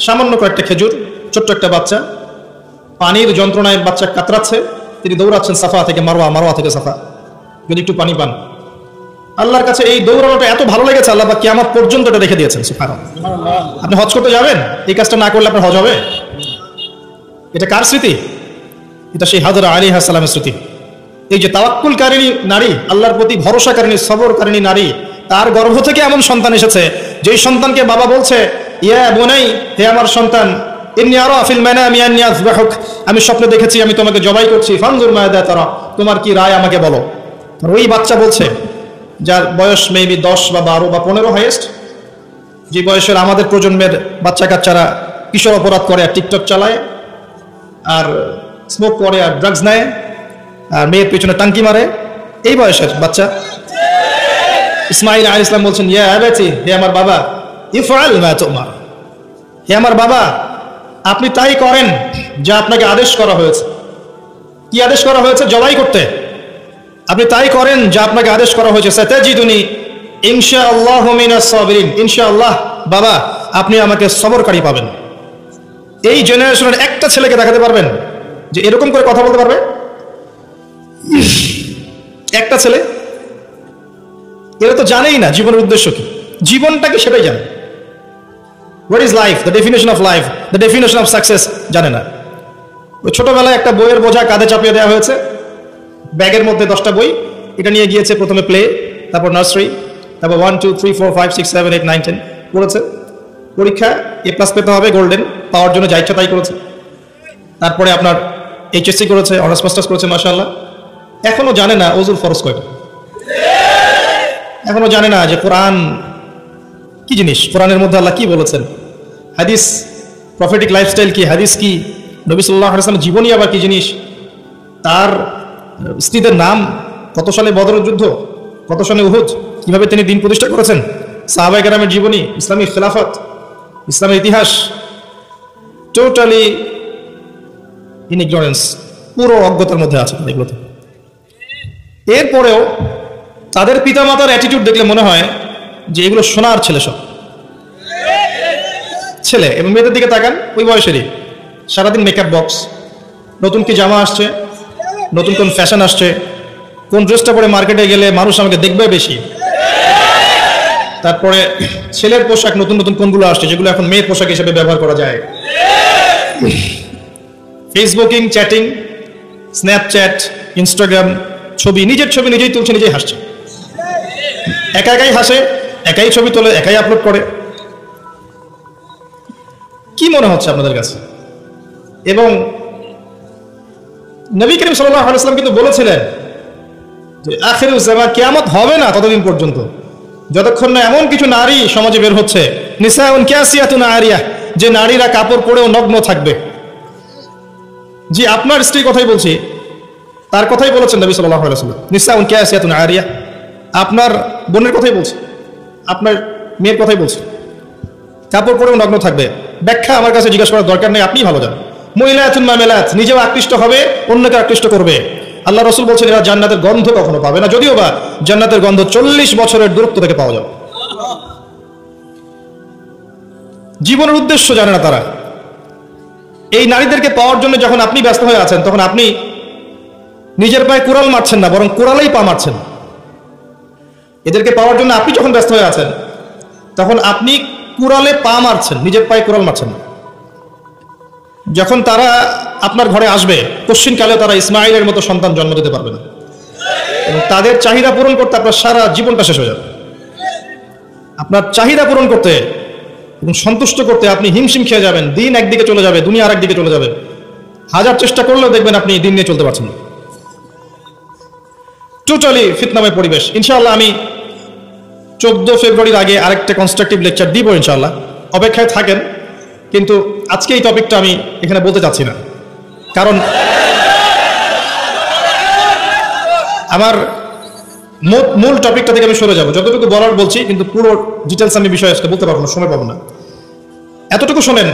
Speaker 1: সামান্য কয়েকটা খেজুর, ছোট্ট একটা বাচ্চা, পানির যন্ত্রণায় বাচ্চা কাতরাচ্ছে, তিনি দৌড়াচ্ছেন সাফা থেকে মারওয়া, মারওয়া থেকে সাফা, যদি একটু পানি পান। আল্লাহর কাছে এই দৌড়ানোটা এত ভালো লেগেছে, আল্লাহ পাক কিয়ামত পর্যন্ত এটা রেখে দিয়েছেন। সুবহানাল্লাহ। আপনি হজ করতে যাবেন, এই কাজটা না করলে আপনার হজ হবে? এটা কার স্মৃতি? এটা সেই হাজরা আলাইহিস সালামের স্মৃতি। এই যে তাওয়াক্কুলকারিণী নারী, আল্লাহর প্রতি ভরসাকারিণী, সবরকারিণী নারী, তার গর্ভ থেকে এমন সন্তান এসেছে যেই সন্তানকে বাবা বলছে, ইয়া বুনাই, হে আমার সন্তান, ইন্নী আরা ফিল মানামি আন্নী আযবাহুক, আমি স্বপ্নে দেখেছি আমি তোমাকে জবাই করছি, ফানজুর মাযা তারা, তোমার কি রায় আমাকে বলো। আর ওই বাচ্চা বলছে, যার বয়স মেবি 10 বা 12 বা 15 হাইয়েস্ট, যে বয়সের আমাদের প্রজন্মের বাচ্চা কাচ্চারা কিশোর অপরাধ করে আর টিকটক চালায় আর স্মোক করে আর ড্রাগস নেয় আর মেয়ের পিছনে টাঙ্কি মারে, এই বয়সের বাচ্চা। ইসমাইল আলাইহিস সালাম বলছেন, ইয়া আবাতি, হে আমার বাবা, ইফআল মা তুমার, হে আমার বাবা, আপনি তাই করেন যা আপনাকে আদেশ করা হয়েছে। কি আদেশ করা হয়েছে? জবাই করতে। আপনি তাই করেন যা আপনাকে আদেশ করা হয়েছে। সাতাজিদুনি ইনশাআল্লাহু মিনাস সাবিরিন, ইনশাআল্লাহ বাবা আপনি আমাকে সবরকারী পাবেন। এই জেনারেশনের একটা ছেলেকে দেখাতে পারবেন যে এরকম করে কথা বলতে পারবে? একটা ছেলে? এরা তো জানেই না জীবনের উদ্দেশ্য কি, জীবনটাকে সেটাই জানে। What is life, the definition of life, the definition of success জানে না। ওই ছোটবেলায় একটা বইয়ের বোঝা কাঁধে চাপিয়ে দেওয়া হয়েছে, ব্যাগের মধ্যে 10টা বই, এটা নিয়ে গিয়েছে প্রথমে প্লে, তারপর নার্সারি, তারপর 1 2 3 4 5 6 7 8 9 10 পড়েছে। পরীক্ষা A+ পেতে হবে, গোল্ডেন পাওয়ার জন্য যা ইচ্ছা তাই করেছে। তারপরে আপনার HSC করেছে, অনার্স মাস্টার্স করেছে, মাশাআল্লাহ। এখনো জানে না ওযুর ফরজ কয়টা, এখনো জানে না যে কোরআন কি জিনিস, কোরআনের মধ্যে আল্লাহ কি বলেছেন, হাদিস, প্রফেটিক লাইফস্টাইল কি, হাদিস কি, নবী সাল্লাল্লাহু আলাইহি ওয়াসাল্লাম জীবনী আবার কি জিনিস, তার স্ত্রীদের নাম, কত সালে বদরের যুদ্ধ, কত সালে উহুদ, কিভাবে তিনি দিন প্রতিষ্ঠা করেছেন, সাহাবায়ে কেরামের জীবনী, ইসলামী খেলাফত, ইসলামের ইতিহাস, টোটালি ইন ইগনোরেন্স, পুরো অজ্ঞতার মধ্যে আছে এগুলোতে। এরপরেও তাদের পিতামাতার অ্যাটিটিউড দেখলে মনে হয় যে এগুলো সোনার ছেলে, সব ছেলে। এবং মেয়েদের দিকে তাকান, ওই বয়সেরই সারাদিন মেকআপ বক্স, নতুন কি জামা আসছে, নতুন কোন ফ্যাশন আসছে, কোন ড্রেসটা পরে মার্কেটে গেলে মানুষ আমাকে দেখবে বেশি, তারপরে ছেলের পোশাক নতুন নতুন কোনগুলো আসছে যেগুলো এখন মেয়ের পোশাক হিসেবে ব্যবহার করা যায়, ফেসবুকিং, চ্যাটিং, স্ন্যাপচ্যাট, ইনস্টাগ্রাম, ছবি, নিজের ছবি নিজেই তুলছে, নিজেই হাসছে, একা একাই হাসে, একাই ছবি তোলে, একাই আপলোড করে। কি মনে হচ্ছে আপনাদের কাছে? এবং নবী করিম সাল্লাল্লাহু আলাইহি ওয়াসাল্লাম কিন্তু বলেছিলেন যে আখিরুজ জামান, কিয়ামত হবে না ততদিন পর্যন্ত যতক্ষণ না এমন কিছু নারী সমাজে বের হচ্ছে, নিসাউন কাসিয়াতুন আরিয়া, যে নারীরা কাপড় পরেও নগ্ন থাকবে। জি, আপনার স্ত্রীর কথাই বলছি, তার কথাই বলেছেন নবী সাল্লাল্লাহু আলাইহি ওয়াসাল্লাম, নিসাউন কাসিয়াতুন আরিয়া। আপনার বোনের কথাই বলছি, আপনার মেয়ের কথাই বলছি, কাপড় পরেও নগ্ন থাকবে। ব্যাখ্যা আমার কাছে জিজ্ঞাসা করার দরকার নেই, আপনিই ভালো জানেন। মহিলাতুন মামেলাত, নিজেও আকৃষ্ট হবে, অন্যকে আকৃষ্ট করবে। আল্লাহ রাসূল বলছেন এরা জান্নাতের গন্ধ কখনো পাবে না, যদিও বা জান্নাতের গন্ধ 40 বছরের দূরত্ব থেকে পাওয়া যাবে। জীবনের উদ্দেশ্য জানে না তারা। এই নারীদেরকে পাওয়ার জন্য যখন আপনি ব্যস্ত হয়ে আছেন, তখন আপনি নিজের পায়ে কুড়াল মারছেন না, বরং কুড়ালেই পা মারছেন। এদেরকে পাওয়ার জন্য আপনি যখন ব্যস্ত হয়ে আছেন, তখন আপনি কুড়ালে পা মারছেন, নিজের পায়ে কুড়াল মারছেন না। যখন তারা আপনার ঘরে আসবে, কশ্চিনকালে তারা ইসমাইলের মতো সন্তান জন্ম দিতে পারবে না, এবং তাদের চাহিদা পূরণ করতে আপনার সারা জীবনটা শেষ হয়ে যাবে। আপনার চাহিদা পূরণ করতে এবং সন্তুষ্ট করতে আপনি হিমশিম খেয়ে যাবেন, দিন একদিকে চলে যাবে, দুনিয়া আরেক দিকে চলে যাবে। হাজার চেষ্টা করলেও দেখবেন আপনি দিন নিয়ে চলতে পারছেন না। টোটালি ফিতনাময় পরিবেশ। ইনশাআল্লাহ আমি 14 ফেব্রুয়ারির আগে আরেকটা কনস্ট্রাকটিভ লেকচার দিব ইনশাআল্লাহ, অপেক্ষায় থাকেন। কিন্তু আজকে এই টপিকটা আমি এখানে বলতে চাচ্ছি না, কারণ আমার মূল টপিকটা থেকে আমি সরে যাব। যতটুকু বলার বলছি, কিন্তু পুরো ডিটেলস আমি বিষয় আজকে বলতে পারবো না, সময় পাবো না। এতটুকু শোনেন,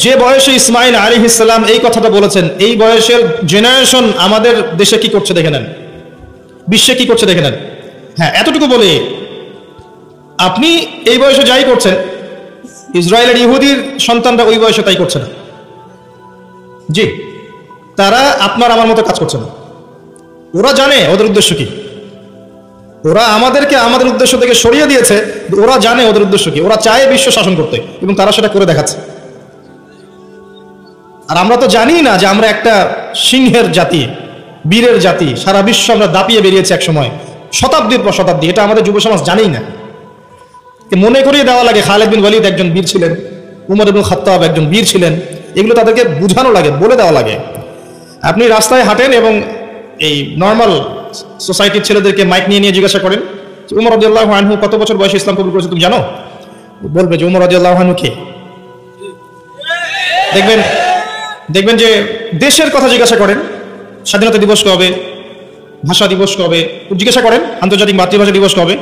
Speaker 1: যে বয়সে ইসমাইল আলাইহিস সালাম এই কথাটা বলেছেন, এই বয়সের জেনারেশন আমাদের দেশে কি করছে দেখে নেন, বিশ্বে কি করছে দেখে নেন। হ্যাঁ, এতটুকু বলি, আপনি এই বয়সে যাই করছেন, ইসরায়েলের ইহুদির সন্তানরা ওই বয়সে তাই করছে না। জি, তারা আপনার আমার মতো কাজ করছে না। ওরা জানে ওদের উদ্দেশ্য কি। ওরা আমাদেরকে আমাদের উদ্দেশ্য থেকে সরিয়ে দিয়েছে, ওরা জানে ওদের উদ্দেশ্য কি, ওরা চায় বিশ্ব শাসন করতে এবং তারা সেটা করে দেখাচ্ছে। আর আমরা তো জানি না যে আমরা একটা সিংহের জাতি, বীরের জাতি, সারা বিশ্ব আমরা দাপিয়ে বেরিয়েছি এক সময়, শতাব্দীর পর শতাব্দী। এটা আমাদের যুব সমাজ জানেই না। মনে করিয়ে দেওয়া লাগে খালিদ বিন ওয়ালিদ একজন বীর ছিলেন, উমর ইবনুল খাত্তাব একজন বীর ছিলেন, এগুলো তাদেরকে বোঝানো লাগে, বলে দেওয়া লাগে। আপনি রাস্তায় হাঁটেন এবং এই নর্মাল সোসাইটির ছেলেদেরকে মাইক নিয়ে নিয়ে জিজ্ঞাসা করেন যে উমর রাদিয়াল্লাহু আনহু কত বছর বয়সে ইসলাম কবুল করেছে তুমি জানো? বলবে যে উমর রাদিয়াল্লাহু আনহু কে। দেখবেন যে দেশের কথা জিজ্ঞাসা করেন, স্বাধীনতা দিবস কবে, ভাষা দিবস কবে, জিজ্ঞাসা করেন আন্তর্জাতিক মাতৃভাষা দিবস কবে,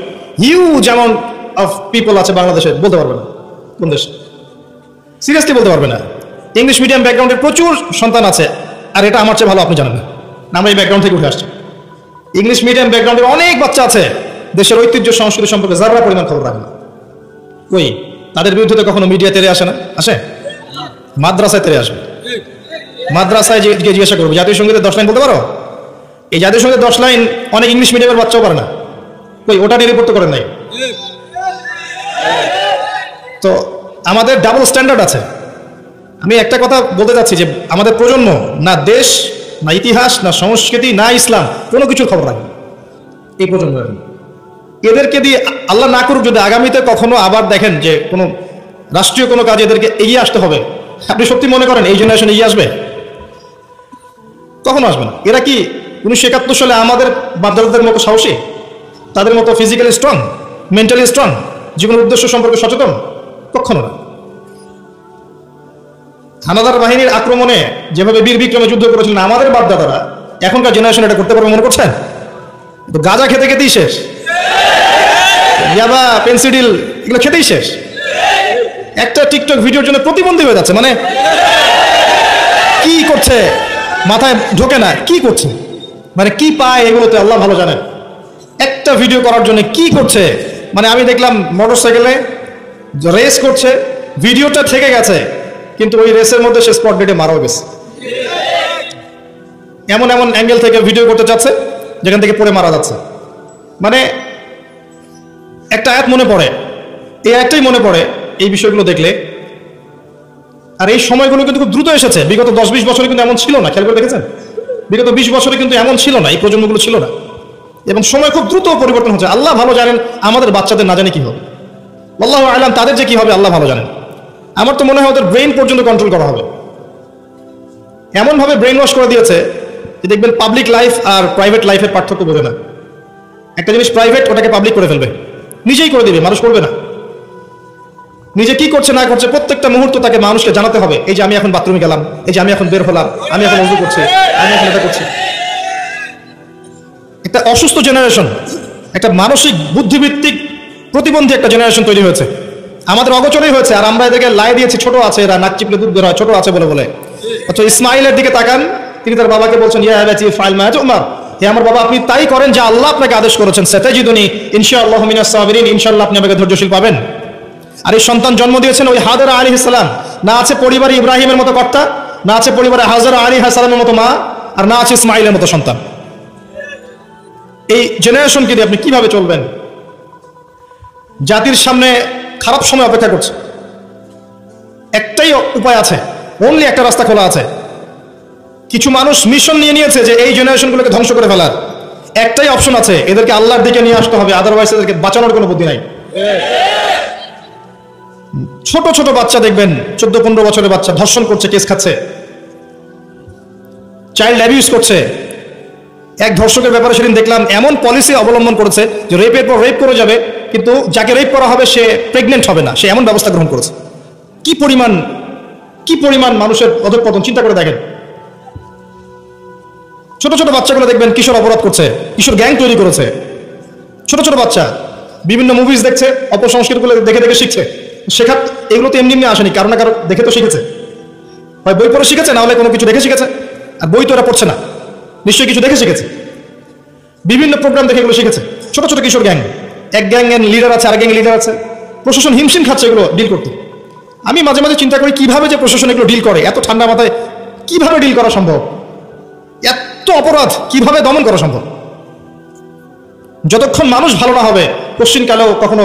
Speaker 1: হিউজ অ্যামাউন্ট অফ পিপল আছে বাংলাদেশে, বলতে পারবে না কোন দেশ, সিরিয়াসলি বলতে পারবে না। ইংলিশ মিডিয়াম ব্যাকগ্রাউন্ডের প্রচুর সন্তান আছে, আর এটা আমার চেয়ে ভালো আপনি জানেন না, আমরা এই ব্যাকগ্রাউন্ড থেকে উঠে আসছি। ইংলিশ মিডিয়াম ব্যাকগ্রাউন্ডের অনেক বাচ্চা আছে, দেশের ঐতিহ্য সংস্কৃতি সম্পর্কে যারা পরিমাণ খবর রাখে না। কই তাদের বিরুদ্ধে তো কখনো মিডিয়া তেরে আসে না, আসে? মাদ্রাসায় তেরে আসবে, মাদ্রাসায় গিয়ে জিজ্ঞাসা করবো জাতীয় সঙ্গীতের 10 লাইন বলতে পারো? এই জাতীয় সঙ্গীতের 10 লাইন অনেক ইংলিশ মিডিয়ামের বাচ্চাও পারে না। কই ওটা নিয়ে রিপোর্ট তো করেন নাই। তো আমাদের ডাবল স্ট্যান্ডার্ড আছে। আমি একটা কথা বলতে চাচ্ছি যে আমাদের প্রজন্ম না দেশ, না ইতিহাস, না সংস্কৃতি, না ইসলাম, কোনো কিছুর খবর রাখে এই প্রজন্ম। এদেরকে দিয়ে আল্লাহ না করুক যদি আগামীতে কখনো আবার দেখেন যে কোনো রাষ্ট্রীয় কোনো কাজে এদেরকে এগিয়ে আসতে হবে, আপনি সত্যি মনে করেন এই জেনারেশন এগিয়ে আসবে? কখনো আসবে না। এরা কি 1971 সালে আমাদের বাপদাদাদের মতো সাহসী, তাদের মতো ফিজিক্যালি স্ট্রং, মেন্টালি স্ট্রং, জীবনের উদ্দেশ্য সম্পর্কে সচেতন? কখনো না। হানাদার বাহিনীর আক্রমণে যেভাবে বীর বিক্রমে যুদ্ধ করেছিলেন আমাদের বাপদাদারা, এখনকার জেনারেশন এটা করতে পারবে মনে করছেন? তো গাঁজা খেতে খেতেই শেষ, ইয়াবা, পেন্সিডিল এগুলো খেতেই শেষ। একটা টিকটক ভিডিওর জন্য প্রতিবন্ধী হয়ে যাচ্ছে। মানে কি করছে মাথায় ঢোকে না, কি করছে, মানে কি পায় এগুলোতে আল্লাহ ভালো জানেন। একটা ভিডিও করার জন্য কি করছে, মানে আমি দেখলাম মোটরসাইকেলে রেস করছে, ভিডিওটা থেকে গেছে, কিন্তু ওই রেসের মধ্যে সে স্পট ডেটে মারাও গেছে। এমন এমন অ্যাঙ্গেল থেকে ভিডিও করতে চাচ্ছে যেখান থেকে পড়ে মারা যাচ্ছে। মানে একটা আয়াত মনে পড়ে, এই আয়াতটাই মনে পড়ে এই বিষয়গুলো দেখলে। আর এই সময়গুলো কিন্তু খুব দ্রুত এসেছে, বিগত 10-20 বছরে কিন্তু এমন ছিল না। খেয়াল করে দেখেছেন? বিগত 20 বছরে কিন্তু এমন ছিল না, এই প্রজন্মগুলো ছিল না, এবং সময় খুব দ্রুত পরিবর্তন হচ্ছে। আল্লাহ ভালো জানেন আমাদের বাচ্চাদের না জানে কি হবে, আল্লাহু আ'লাম তাদের যে কি হবে আল্লাহ ভালো জানেন। আমার তো মনে হয় ওদের ব্রেইন পর্যন্ত কন্ট্রোল করা হবে, এমনভাবে ব্রেইন ওয়াশ করে দিয়েছে যে দেখবেন পাবলিক লাইফ আর প্রাইভেট লাইফের পার্থক্য বোঝে না। একটা জিনিস প্রাইভেট, ওটাকে পাবলিক করে ফেলবে, নিজেই করে দিবে, মানুষ করবে না। নিজে কি করছে না করছে প্রত্যেকটা মুহূর্ত তাকে মানুষকে জানাতে হবে। এই যে আমি এখন বাথরুমে গেলাম, এই যে আমি এখন বের হলাম, আমি এখন ওযু করছি, আমি এখন এটা করছি। একটা অসুস্থ জেনারেশন, একটা মানসিক বুদ্ধিভিত্তিক প্রতিবন্ধী একটা জেনারেশন তৈরি হয়েছে, আমাদের অগোচরেই হয়েছে। আর আমরা এদেরকে লাই দিয়েছি, ছোট আছে এরা, নাক চিপলে দুধ বের হয়, ছোট আছে বলে বলে। অথচ ইসমাইলের দিকে তাকান, তিনি তার বাবাকে বলছেন ইয়া আবাতি ফাইল মা তুমার, হে আমার বাবা আপনি তাই করেন যা আল্লাহ আপনাকে আদেশ করেছেন, সাতাজিদুনি ইনশাআল্লাহু মিনাস সাবিরিন, ইনশাআল্লাহ আপনি আমাকে ধৈর্যশীল পাবেন। আর এই সন্তান জন্ম দিয়েছেন ওই হাজরা আলাইহিস সালাম। না আছে পরিবারে ইব্রাহিমের মতো কর্তা, না আছে পরিবারে হাজরা আলাইহিস সালামের মতো মা, আর না আছে ইসমাইলের মতো সন্তান। এই জেনারেশনকে দিয়ে আপনি কিভাবে চলবেন? জাতির সামনে খারাপ সময় অপেক্ষা করছে। একটাই উপায় আছে, অনলি একটা রাস্তা খোলা আছে। কিছু মানুষ মিশন নিয়ে নিয়েছে যে এই জেনারেশনগুলোকে ধ্বংস করে ফেলার। একটাই অপশন আছে, এদেরকে আল্লাহর দিকে নিয়ে আসতে হবে, আদারওয়াইজ এদেরকে বাঁচানোর কোনো বুদ্ধি নাই। ছোট ছোট বাচ্চা দেখবেন 14-15 বছরের বাচ্চা ধর্ষণ করছে, কেস খাচ্ছে, চাইল্ড অ্যাবিউজ করছে। এক ধর্ষকের ব্যাপারে সেদিন দেখলাম এমন পলিসি অবলম্বন করেছে যে রেপের পর রেপ করে যাবে, কিন্তু যাকে রেপ করা হবে সে প্রেগনেন্ট হবে না, সে এমন ব্যবস্থা গ্রহণ করেছে। কি পরিমাণ মানুষের অধঃপতন চিন্তা করে দেখেন। ছোট ছোট বাচ্চাগুলো দেখবেন কিশোর অপরাধ করছে, কিশোর গ্যাং তৈরি করেছে। ছোট ছোট বাচ্চা বিভিন্ন মুভিজ দেখছে, অপসংস্কৃতিগুলো দেখে দেখে শিখছে। শেখা এগুলো তো এমনি এমনি আসেনি, কারো না কারো দেখে তো শিখেছে, হয় বই পড়ে শিখেছে, না হলে কোনো কিছু দেখে শিখেছে। আর বই তো এরা পড়ছে না, নিশ্চয়ই কিছু দেখে শিখেছে, বিভিন্ন প্রোগ্রাম দেখে এগুলো শিখেছে। ছোট ছোট কিশোর গ্যাং, এক গ্যাং লিডার আছে, আর গ্যাং লিডার আছে, প্রশাসন হিমশিম খাচ্ছে এগুলো ডিল করতে। আমি মাঝে মাঝে চিন্তা করি কিভাবে যে প্রশাসন এগুলো ডিল করে, এত ঠান্ডা মাথায় কিভাবে ডিল করা সম্ভব, এত অপরাধ কিভাবে দমন করা সম্ভব। যতক্ষণ মানুষ ভালো না হবে কোশ্চিনকালেও কখনো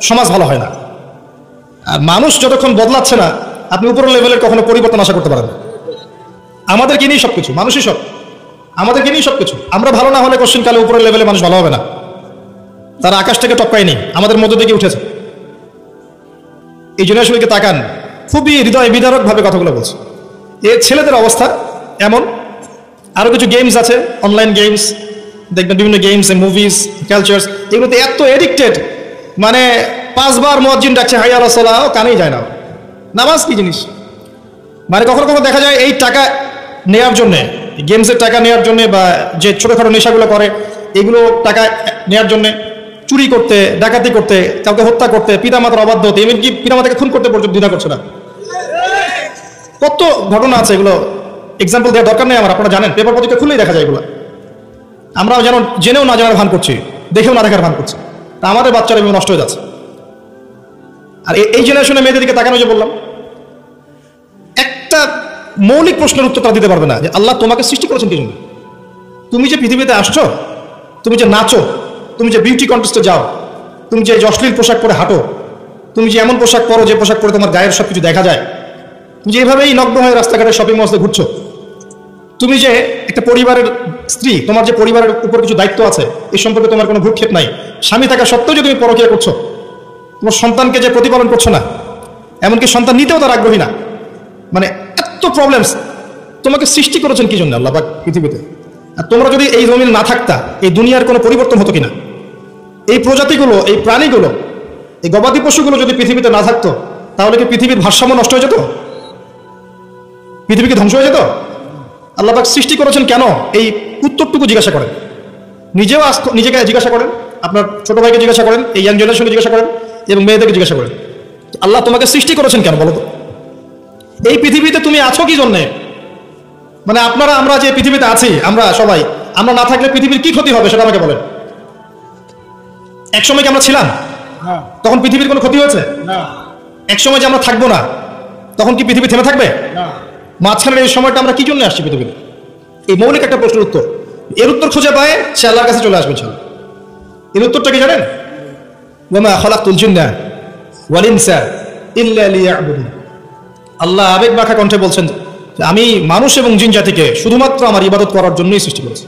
Speaker 1: সমাজ ভালো হয় না। আর মানুষ যতক্ষণ বদলাচ্ছে না আপনি উপরের লেভেলের কখনো পরিবর্তন আশা করতে পারেন না। আমাদেরকে নিয়েই সবকিছু, মানুষই সব, আমাদেরকে নিয়েই সবকিছু। আমরা ভালো না হলে কোশ্চিনকালে উপরের লেভেলে মানুষ ভালো হবে না। তারা আকাশ থেকে টপকায়নি, আমাদের মধ্য থেকে উঠেছে। এই জেনারেশনকে তাকান, খুবই হৃদয় বিদারক ভাবে কথাগুলো বলছে। এর ছেলেদের অবস্থা এমন। আরো কিছু গেমস আছে, অনলাইন গেমস দেখবেন, বিভিন্ন গেমস, মুভিজ, কালচার্স, এগুলোতে এত এডিক্টেড, মানে 5 বার মুয়াজ্জিন ডাকছে হাইয়া আলাস সালাহ, কানেই যায় না। নামাজ কি জিনিস, মানে কখনো কখনো দেখা যায় এই টাকা নেওয়ার জন্যে, গেমসের টাকা নেওয়ার জন্যে, বা যে ছোটোখাটো নেশাগুলো করে এগুলো টাকা নেওয়ার জন্যে চুরি করতে, ডাকাতি করতে, কাউকে হত্যা করতে, পিতামাতার অবাধ্য হতে, এমনকি পিতামাতাকে খুন করতে পর্যন্ত দ্বিধা করছে না। কত ঘটনা আছে, এগুলো এক্সাম্পল দেওয়ার দরকার নেই আমার, আপনারা জানেন, পেপার পত্রিকা খুলেই দেখা যায় এগুলো। আমরা যেন জেনেও না জানার ভান করছি, দেখেও না দেখার ভান করছি, তা আমাদের বাচ্চারা এভাবে নষ্ট হয়ে যাচ্ছে। আর এই জেনারেশনে মেয়েদের দিকে তাকানো, যে বললাম, একটা মৌলিক প্রশ্নের উত্তর তারা দিতে পারবে না যে আল্লাহ তোমাকে সৃষ্টি করেছেন কি জন্য? তুমি যে পৃথিবীতে আসছো, তুমি যে নাচো, তুমি যে বিউটি কন্টেস্টে যাও, তুমি যে অশ্লীল পোশাক পরে হাঁটো, তুমি যে এমন পোশাক পরো যে পোশাক পরে তোমার গায়ের সবকিছু দেখা যায়, তুমি যে এভাবেই নগ্ন হয়ে রাস্তাঘাটে শপিং মলে ঘুরছো, তুমি যে একটা পরিবারের স্ত্রী, তোমার যে পরিবারের উপর কিছু দায়িত্ব আছে, এই সম্পর্কে তোমার কোনো ভ্রুক্ষেপ নাই, স্বামী থাকা সত্ত্বেও যে তুমি পরকীয়া করছো, তোমার সন্তানকে যে প্রতিপালন করছো না, এমনকি সন্তান নিতেও তার আগ্রহী না, মানে এত প্রবলেমস। তোমাকে সৃষ্টি করেছেন কি জন্য আল্লাহ পাক পৃথিবীতে? আর তোমরা যদি এই জমিন না থাকতা, এই দুনিয়ার কোনো পরিবর্তন হতো কিনা? এই প্রজাতিগুলো, এই প্রাণীগুলো, এই গবাদি পশুগুলো যদি পৃথিবীতে না থাকতো, তাহলে কি পৃথিবীর ভারসাম্য নষ্ট হয়ে যেত? পৃথিবী কি ধ্বংস হয়ে যেত? আল্লাহ পাক সৃষ্টি করেছেন কেন, এই উত্তরটুকু জিজ্ঞাসা করেন, নিজেও নিজেকে জিজ্ঞাসা করেন, আপনার ছোট ভাইকে জিজ্ঞাসা করেন, এই ইয়াং জেনারেশনকে জিজ্ঞাসা করেন, এবং মেয়েদেরকে জিজ্ঞাসা করেন, আল্লাহ তোমাকে সৃষ্টি করেছেন কেন বলো তো? এই পৃথিবীতে তুমি আছো কি জন্যে? মানে আমরা যে পৃথিবীতে আছি, আমরা সবাই, আমরা না থাকলে পৃথিবীর কি ক্ষতি হবে সেটা আমাকে বলেন। এক সময় কি আমরা ছিলাম? তখন পৃথিবীর কোনো ক্ষতি হয়েছে? এক সময় যে আমরা থাকবো না, তখন কি পৃথিবী থেমে থাকবে? মাঝখানের এই সময়টা আমরা কি জন্য আসছি পৃথিবীতে? এই মৌলিক একটা প্রশ্নের উত্তর, এর উত্তর খুঁজে পায় সে আল্লাহর কাছে চলে আসবে ইনশাআল্লাহ। এর উত্তরটা কি জানেন? ওয়ামা খালাকতুল জিন্না ওয়াল ইনসা ইল্লা লিয়াবুদুন। আল্লাহ আবেগ মাখা কণ্ঠে বলছেন, আমি মানুষ এবং জিন জাতিকে শুধুমাত্র আমার ইবাদত করার জন্যই সৃষ্টি করেছি।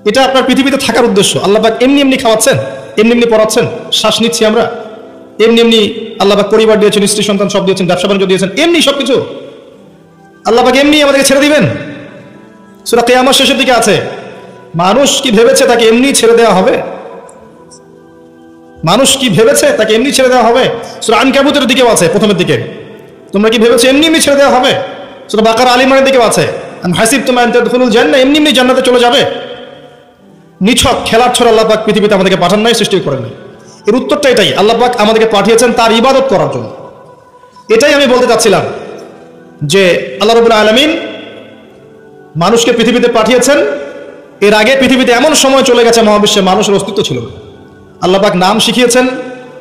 Speaker 1: এটা আপনার পৃথিবীতে থাকার উদ্দেশ্য। আল্লাহ পাক এমনি এমনি খাওয়াচ্ছেন, এমনি এমনি পড়াচ্ছেন, শ্বাস নিচ্ছি আমরা, এমনি এমনি আল্লাহ পাক পরিবার দিয়েছেন, স্ত্রী সন্তান সব দিয়েছেন, ব্যবসা বাণিজ্য দিয়েছেন, এমনি সবকিছু আল্লাহ পাক এমনি আমাদেরকে ছেড়ে দিবেন? সূরা কিয়ামত শেষের দিকে আছে, মানুষ কি ভেবেছে তাকে এমনি ছেড়ে দেওয়া হবে? মানুষ কি ভেবেছে তাকে এমনি ছেড়ে দেওয়া হবে? সূরা আনকাবুতের দিকেও আছে, প্রথমের দিকে, তোমরা কি ভেবেছো এমনি এমনি ছেড়ে দেওয়া হবে? সূরা বাকারা আল ইমরানের দিকেও আছে, আম হাসিবতুম আন তাদখুলুল জান্নাহ, এমনি এমনি জান্নাতে চলে যাবে? নিছক খেলার ছড়া আল্লাহ পাক পৃথিবীতে আমাদেরকে পাঠান নাই, সৃষ্টি করেন নাই। এর উত্তরটা এটাই, আল্লাহ পাক আমাদেরকে পাঠিয়েছেন তার ইবাদত করার জন্য। এটাই আমি বলতে চাচ্ছিলাম, যে আল্লাহ রাব্বুল আলামিন মানুষকে পৃথিবীতে পাঠিয়েছেন। এর আগে পৃথিবীতে এমন সময় চলে গেছে মহাবিশ্বে মানুষের অস্তিত্ব ছিল না। আল্লাহ পাক নাম শিখিয়েছেন,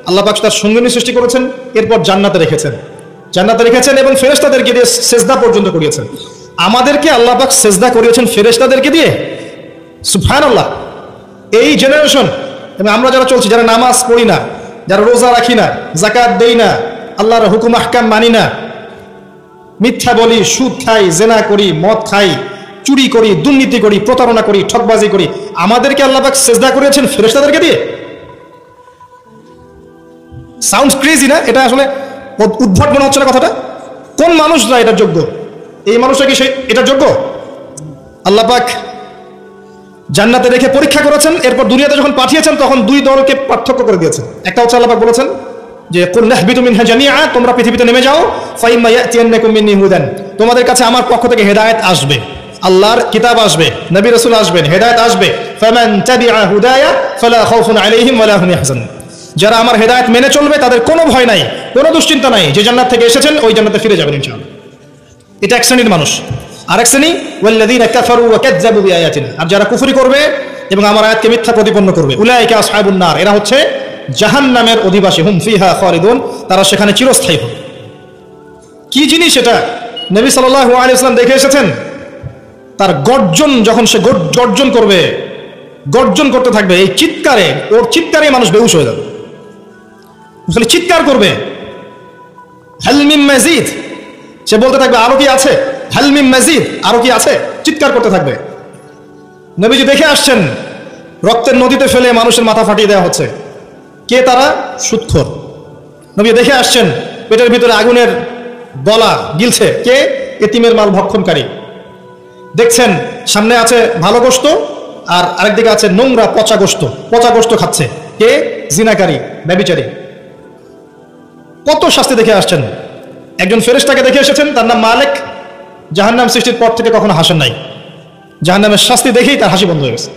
Speaker 1: আল্লাহ পাক তার সঙ্গিনী সৃষ্টি করেছেন, এরপর জান্নাতে রেখেছেন এবং ফেরেশতাদেরকে দিয়ে সেজদা পর্যন্ত করিয়েছেন। আমাদেরকে আল্লাহ পাক সেজদা করিয়েছেন ফেরেশতাদেরকে দিয়ে। সুবহানাল্লাহ। এই জেনারেশন, এবং আমরা যারা চলছি, যারা নামাজ পড়ি না, যারা রোজা রাখি না, যাকাত দেই না, আল্লাহর হুকুম আহকাম মানি না, মিথ্যা বলি, সুদ খাই, জেনা করি, মদ খাই, চুরি করি, দুর্নীতি করি, প্রতারণা করি, ঠকবাজি করি, আমাদেরকে আল্লাহ পাক সেজদা করিয়েছেন ফেরেশতাদেরকে দিয়ে। সাউন্ডস ক্রেজি না? এটা আসলে উদ্ভট মনে হচ্ছে না কথাটা? কোন মানুষরা এটার যোগ্য? এই মানুষটা কি এটার যোগ্য? আল্লাহ পাক জান্নাতে রেখে পরীক্ষা করেছেন, এরপর দুনিয়াতে যখন পাঠিয়েছেন তখন দুই দলকে পার্থক্য করে দিয়েছেন। একটা হচ্ছে আল্লাহ পাক বলেছেন যে কুল নাহবিতু মিনহা জামিআ, তোমরা পৃথিবীতে নেমে যাও, ফাইম্মা ইয়াতিয়ান্নাকুম মিন্নী হুদান, তোমাদের কাছে আমার পক্ষ থেকে হেদায়েত আসবে, আল্লাহর কিতাব আসবে, নবী রাসূল আসবেন, হেদায়েত আসবে। ফামান তাবিআ হুদায়া ফালা খাউফুন আলাইহিম ওয়ালা হুম ইয়াহজানুন, যারা আমার হেদায়েত মেনে চলবে তাদের কোনো ভয় নাই, কোনো দুশ্চিন্তা নাই, যে জান্নাত থেকে এসেছেন ওই জান্নাতে ফিরে যাবেন ইনশাআল্লাহ। এটা এক শ্রেণীর মানুষ। আরেক শ্রেণী ওয়াল্লাযীনা কাফারু ওয়া কাযযাবু বিআয়াতিনা, আর যারা কুফরি করবে এবং আমার আয়াতকে মিথ্যা প্রতিপন্ন করবে, উলাইকা আসহাবুন নার, এরা হচ্ছে জাহান্নামের অধিবাসী, হুম ফিহা খালিদুন, তারা সেখানে চিরস্থায়ী হবে। কি জিনিস এটা? নবী সাল্লাল্লাহু আলাইহি ওয়াসাল্লাম দেখে এসেছেন, তার গর্জন যখন সে গর্জন করবে, গর্জন করতে থাকবে, এই চিৎকারে, ওর চিৎকারে মানুষ বেহুশ হয়ে যাবে, খালি চিৎকার করবে, হাল মিন মাজিদ, সে বলতে থাকবে আরো কি আছে, হাল মিন মাজিদ, আরো কি আছে, চিৎকার করতে থাকবে। নবীজি দেখে আসছেন রক্তের নদীতে ফেলে মানুষের মাথা ফাটিয়ে দেওয়া হচ্ছে, কে তারা? সুদখোর। নবী দেখে আসছেন পেটের ভিতরে আগুনের গলা গিলছে, কে? এতিমের মাল ভক্ষণকারী। দেখছেন সামনে আছে ভালো গোশত আর আরেকদিকে আছে নোংরা পচা গোশত খাচ্ছে, কে? জিনাকারী, ব্যভিচারী। কত শাস্তি দেখে আসছেন। একজন ফেরেশতাকে দেখে এসেছেন, তার নাম মালিক, জাহান্নাম সৃষ্টির পর থেকে কখনো হাসেন নাই, জাহান্নামের শাস্তি দেখেই তার হাসি বন্ধ হয়ে গেছে।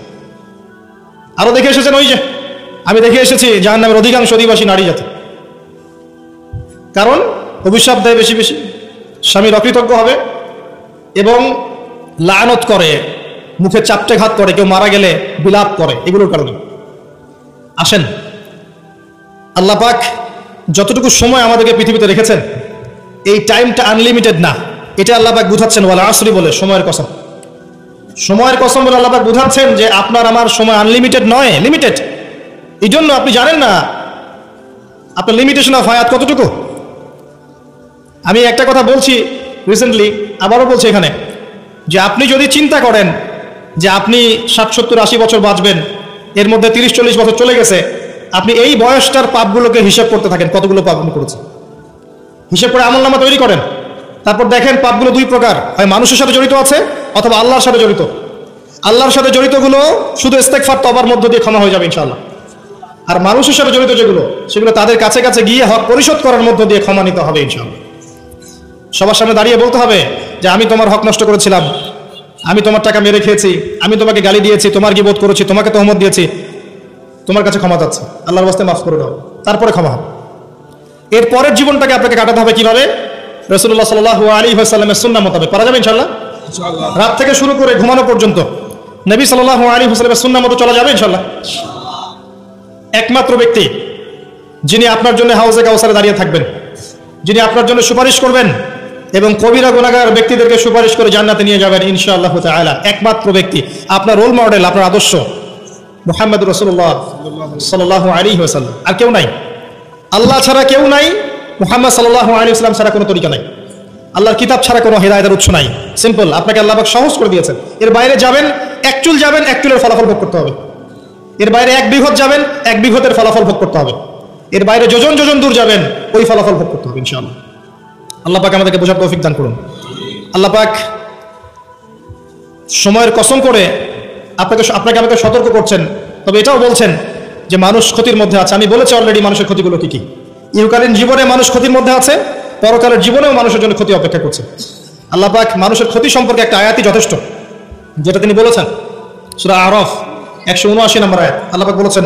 Speaker 1: আরো দেখে এসেছেন, ওই যে আমি দেখে এসেছি জাহান্নামের অধিকাংশ অধিবাসী নারী জাতি, কারণ অভিশাপ দেয় বেশি বেশি, স্বামীর অকৃতজ্ঞ হবে এবং লানত করে, মুখে চাপটে ঘাত করে, কেউ মারা গেলে বিলাপ করে, এগুলোর কারণে। আসেন, আল্লাহ পাক যতটুকু সময় আমাদেরকে পৃথিবীতে রেখেছেন, এই টাইমটা আনলিমিটেড না, এটা আল্লাহ পাক বুঝাচ্ছেন ওয়াল আসরি বলে, সময়ের কসম। সময়ের কসম বলে আল্লাহ পাক বুঝাচ্ছেন যে আপনার আমার সময় আনলিমিটেড নয়, লিমিটেড। এই জন্য আপনি জানেন না আপনার লিমিটেশন অফ হায়াত কতটুকু। আমি একটা কথা বলছি রিসেন্টলি, আবারও বলছি এখানে, যে আপনি যদি চিন্তা করেন যে আপনি 60, 70, 80 বছর বাঁচবেন, এর মধ্যে 30, 40 বছর চলে গেছে, আপনি এই বয়সটার পাপগুলোকে হিসাব করতে থাকেন, কতগুলো পাপ আপনি করেছেন, হিসাব করে আমলনামা তৈরি করেন। তারপর দেখেন পাপগুলো দুই প্রকার, হয় মানুষের সাথে জড়িত আছে অথবা আল্লাহর সাথে জড়িত। আল্লাহর সাথে জড়িতগুলো শুধু ইস্তেগফার তওবার মধ্য দিয়ে ক্ষমা হয়ে যাবে ইনশাআল্লাহ। আর মানুষের সাথে জড়িত যেগুলো, সেগুলো তাদের কাছে কাছে গিয়ে হক পরিশোধ করার মধ্য দিয়ে ক্ষমা নিতে হবে ইনশাআল্লাহ। সবার সামনে দাঁড়িয়ে বলতে হবে যে আমি তোমার হক নষ্ট করেছিলাম, আমি তোমার টাকা মেরে খেয়েছি, আমি তোমাকে গালি দিয়েছি, তোমার গীবত করেছি, তোমাকে তহমত দিয়েছি, তোমার কাছে ক্ষমা চাচ্ছি, আল্লাহর ওয়াস্তে মাফ করে দাও, তারপরে ক্ষমা হবে। এর পরের জীবনটাকে আপনাকে কাটাতে হবে কিভাবে? রাসূলুল্লাহ সাল্লাল্লাহু আলাইহি ওয়াসাল্লামের সুন্নাহ মোতাবেক। পারা যাবে ইনশাআল্লাহ? রাত থেকে শুরু করে ঘুমানো পর্যন্ত নবী সাল্লাল্লাহু আলাইহি ওয়াসাল্লামের সুন্নাহ মতো চলা যাবে ইনশাআল্লাহ। একমাত্র ব্যক্তি যিনি আপনার জন্য হাউজে কাউসারে দাঁড়িয়ে থাকবেন, যিনি আপনার জন্য সুপারিশ করবেন এবং কবিরা গুনাহগার ব্যক্তিদেরকে সুপারিশ করে জান্নাতে নিয়ে যাবেন ইনশাআল্লাহ তাআলা, একমাত্র ব্যক্তি, আপনার রোল মডেল, আপনার আদর্শ মুহাম্মদুর রাসূলুল্লাহ সাল্লাল্লাহু আলাইহি ওয়াসাল্লাম। আর কেউ নাই, আল্লাহ ছাড়া কেউ নাই, মুহাম্মদ সাল্লাল্লাহু আলাইহি ওয়াসাল্লাম ছাড়া কোনো তরিকা নাই, আল্লাহর কিতাব ছাড়া কোনো হিদায়াতের উৎস নাই। সিম্পল, আপনাকে আল্লাহ পাক সহজ করে দিয়েছেন। এর বাইরে যাবেন, এক চুল যাবেন, এক চুলের ফলাফল ভোগ করতে হবে। এর বাইরে 1 বিঘত যাবেন, 1 বিঘতের ফলাফল ভোগ করতে হবে। এর বাইরে যোজন যোজন দূর যাবেন, ওই ফলাফল ভোগ করতে হবে ইনশাআল্লাহ। আল্লাহ পাক আমাদেরকে বোঝার তৌফিক দান করুন। আল্লাহ পাক সময়ের কসম করে আপনাকে আমাকে সতর্ক করছেন, তবে এটাও বলছেন যে মানুষ ক্ষতির মধ্যে আছে। আমি বলেছি অলরেডি মানুষের ক্ষতিগুলো কি কি। ইহকালীন জীবনে মানুষ ক্ষতির মধ্যে আছে, পরকালের জীবনেও মানুষের জন্য ক্ষতি অপেক্ষা করছে। আল্লাহ পাক মানুষের ক্ষতি সম্পর্কে একটা আয়াতই যথেষ্ট, যেটা তিনি বলেছেন সূরা আরাফ 179 নম্বর আয়াত। আল্লাহ পাক বলেছেন